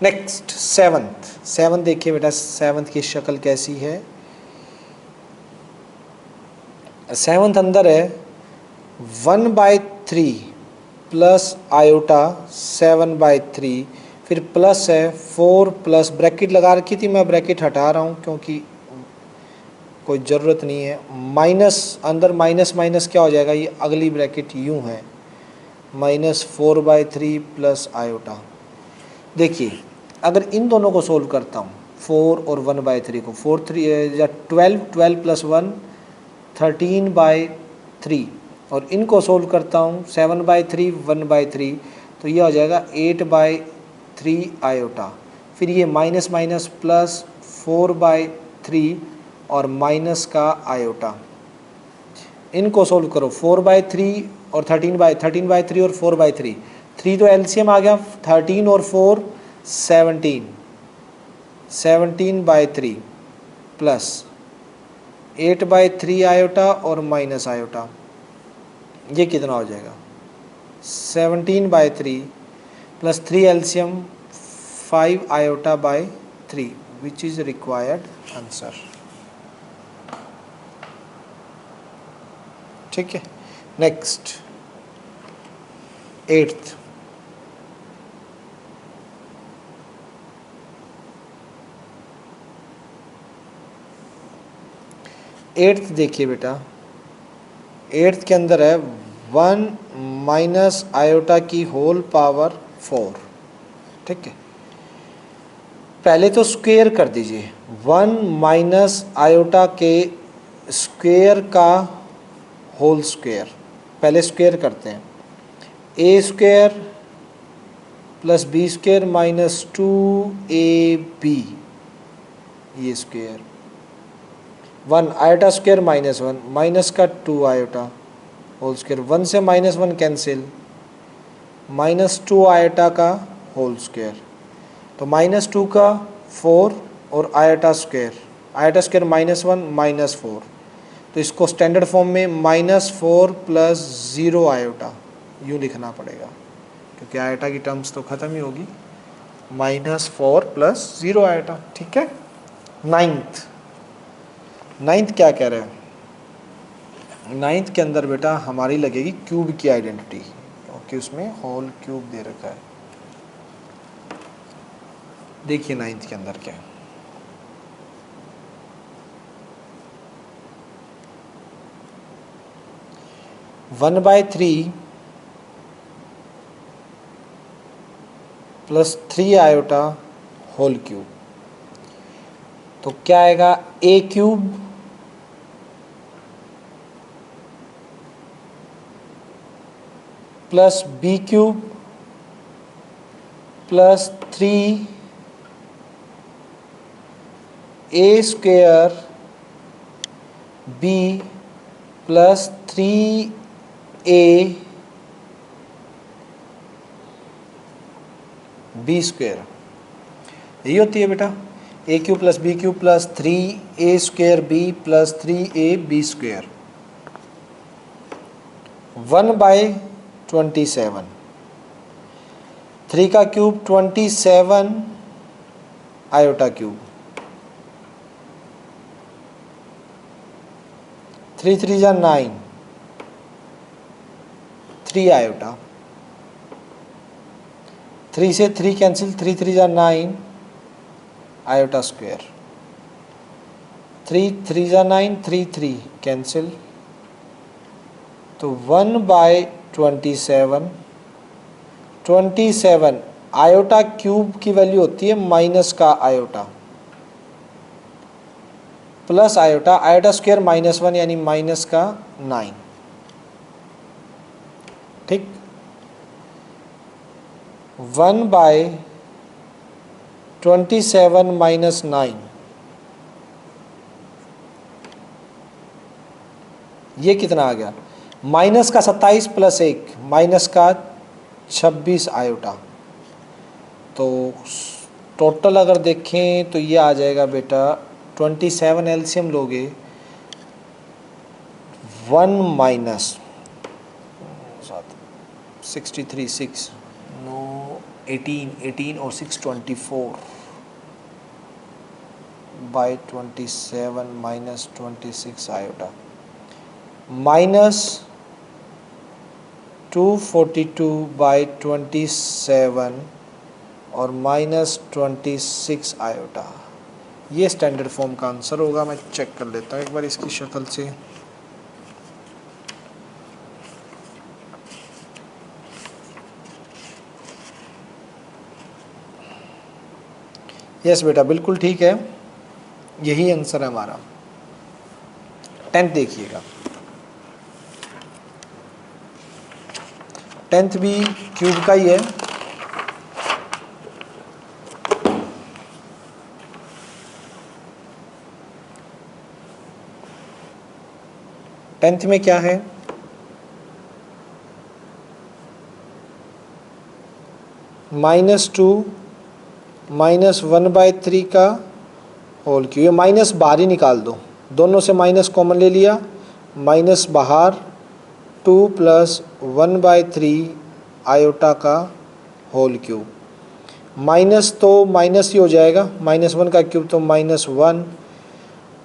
नेक्स्ट सेवंथ देखिए बेटा, सेवंथ की शक्ल कैसी है। सेवंथ अंदर है 1/3 प्लस आयोटा 7/3, फिर प्लस है 4 प्लस ब्रैकेट लगा रखी थी, मैं ब्रैकेट हटा रहा हूँ क्योंकि कोई ज़रूरत नहीं है। माइनस, अंदर माइनस माइनस क्या हो जाएगा, ये अगली ब्रैकेट यूँ है, -4/3 प्लस आयोटा। देखिए अगर इन दोनों को सोल्व करता हूँ, 4 और 1/3 को, 4 3 या 12 प्लस 1 13/3, और इनको सोल्व करता हूँ 7/3 1/3, तो ये हो जाएगा 8/3 आयोटा। फिर ये माइनस माइनस प्लस 4/3 और माइनस का आयोटा, इनको सोल्व करो, 4/3 और 13/3 और 4/3, 3 तो एलसीएम आ गया, 13 और 4 17, 17/3 प्लस 8/3 आयोटा और माइनस आयोटा, ये कितना हो जाएगा, 17/3 plus 3 LCM 5 iota by 3, which is required answer. ठीक है, नेक्स्ट 8th। देखिए बेटा, 8th के अंदर है 1 माइनस आयोटा की होल पावर 4। ठीक है, पहले तो स्क्वायर कर दीजिए, 1 माइनस आयोटा के स्क्वायर का होल स्क्वायर, पहले स्क्वायर करते हैं, A square plus B square minus 2ab, ये स्क्वायर, 1 आयोटा स्क्वायर -1, माइनस का 2 आयोटा होल स्क्वायर, 1 से -1 कैंसिल, -2 आयोटा का होल स्क्वायर, तो -2 का 4 और आयोटा स्क्वायर -1 -4, तो इसको स्टैंडर्ड फॉर्म में -4 प्लस 0 आयोटा यूँ लिखना पड़ेगा, क्योंकि आयोटा की टर्म्स तो ख़त्म ही होगी, -4 प्लस 0 आयोटा। ठीक है, 9th क्या कह रहे हैं, 9th के अंदर बेटा हमारी लगेगी क्यूब की आइडेंटिटी, क्योंकि उसमें होल क्यूब दे रखा है। देखिए 9th के अंदर क्या है, one by 3 plus 3 iota whole cube, तो क्या आएगा, A cube plus B cube plus 3 A square B plus 3a B square, यही होती है बेटा, A cube plus B cube plus 3a square B plus 3a B square, 1/27, 3 का cube 27 iota cube, 3 3 जा 9, 3 iota, 3 से 3 कैंसिल, 3 3 जा 9 iota square, 3 3 जा 9, 3 3 cancel, तो 1/27, 27 आयोटा क्यूब की वैल्यू होती है माइनस का iota plus iota, iota square -1 यानी माइनस का 9। ठीक, 1/27 माइनस 9, ये कितना आ गया, माइनस का 27 प्लस 1 माइनस का 26 आयोटा, तो टोटल अगर देखें तो ये आ जाएगा बेटा 27 एलसीएम लोगे, 1 माइनस 63 6 नो 18 और 6 24 बाई 27 माइनस 26 आयोटा, माइनस 242/27 और -26 आयोटा। ये स्टैंडर्ड फॉर्म का आंसर होगा। मैं चेक कर लेता हूँ एक बार इसकी शक्ल से। यस बेटा बिल्कुल ठीक है, यही आंसर है हमारा। 10th देखिएगा, 10th भी क्यूब का ही है। टेंथ में क्या है, -2 -1/3 का होल क्यूब। ये माइनस बाहर ही निकाल दो, दोनों से माइनस कॉमन ले लिया, माइनस बाहर 2 + 1/3 आयोटा का होल क्यूब। माइनस तो माइनस ही हो जाएगा, -1 का क्यूब तो -1।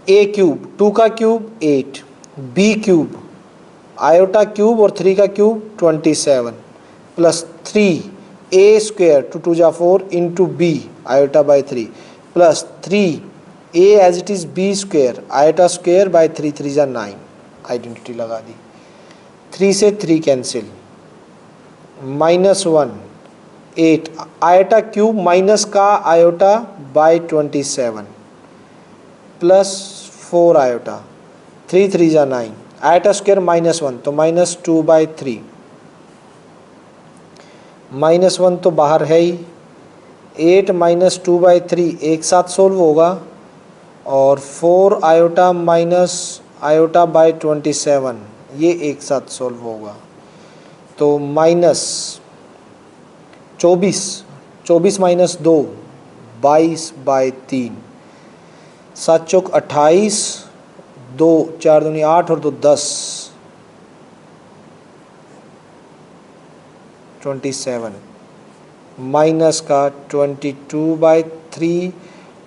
ए क्यूब 2 का cube 8, b cube iota cube और 3 का क्यूब 27 प्लस 3 ए स्क्वायर 2 2 जा 4 into b iota by 3 plus 3 a as it is b square iota square by 3 3 जा 9। आइडेंटिटी लगा दी, 3 से 3 कैंसिल, -1 8 आयोटा क्यूब माइनस का आयोटा बाई 27 प्लस 4 आयोटा 3 3 जा 9 iota square -1 तो -2/3, -1 तो बाहर है ही, 8 -2/3 एक साथ सोल्व होगा और 4 आयोटा माइनस आयोटा बाई 27 ये एक साथ सोल्व होगा। तो -24 -2 22/3, 7 चौक 28, 2 4 दूनी 8 और 2 10 27 माइनस का 22/3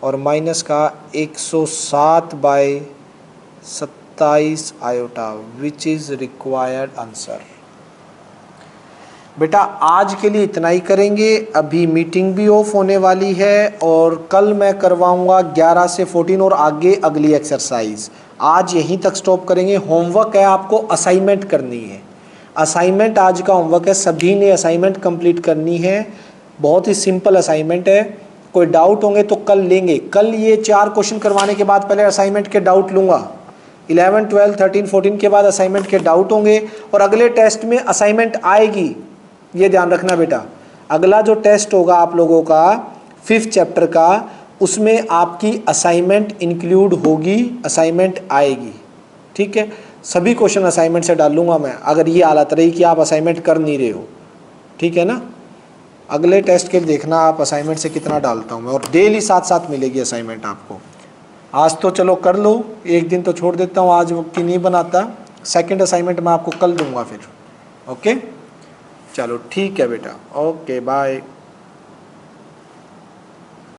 और माइनस का 107/27 iota which is required answer. बेटा आज के लिए इतना ही करेंगे, अभी मीटिंग भी ऑफ होने वाली है और कल मैं करवाऊंगा 11 से 14 और आगे अगली एक्सरसाइज। आज यहीं तक स्टॉप करेंगे। होमवर्क है, आपको असाइनमेंट करनी है। असाइनमेंट आज का होमवर्क है, सभी ने असाइनमेंट कंप्लीट करनी है। बहुत ही सिंपल असाइनमेंट है, कोई डाउट होंगे तो कल लेंगे। कल ये 4 क्वेश्चन करवाने के बाद पहले असाइनमेंट के डाउट लूँगा। 11 12 13 14 के बाद असाइनमेंट के डाउट होंगे और अगले टेस्ट में असाइनमेंट आएगी, ये ध्यान रखना बेटा। अगला जो टेस्ट होगा आप लोगों का 5th चैप्टर का, उसमें आपकी असाइनमेंट इंक्लूड होगी, असाइनमेंट आएगी। ठीक है, सभी क्वेश्चन असाइनमेंट से डालूंगा मैं, अगर ये हालत रही कि आप असाइनमेंट कर नहीं रहे हो। ठीक है ना, अगले टेस्ट के देखना आप असाइनमेंट से कितना डालता हूँ मैं, और डेली साथ साथ मिलेगी असाइनमेंट आपको। आज तो चलो कर लो, एक दिन तो छोड़ देता हूँ, आज की नहीं बनाता। सेकंड असाइनमेंट मैं आपको कल दूंगा फिर। ओके चलो ठीक है बेटा, ओके बाय।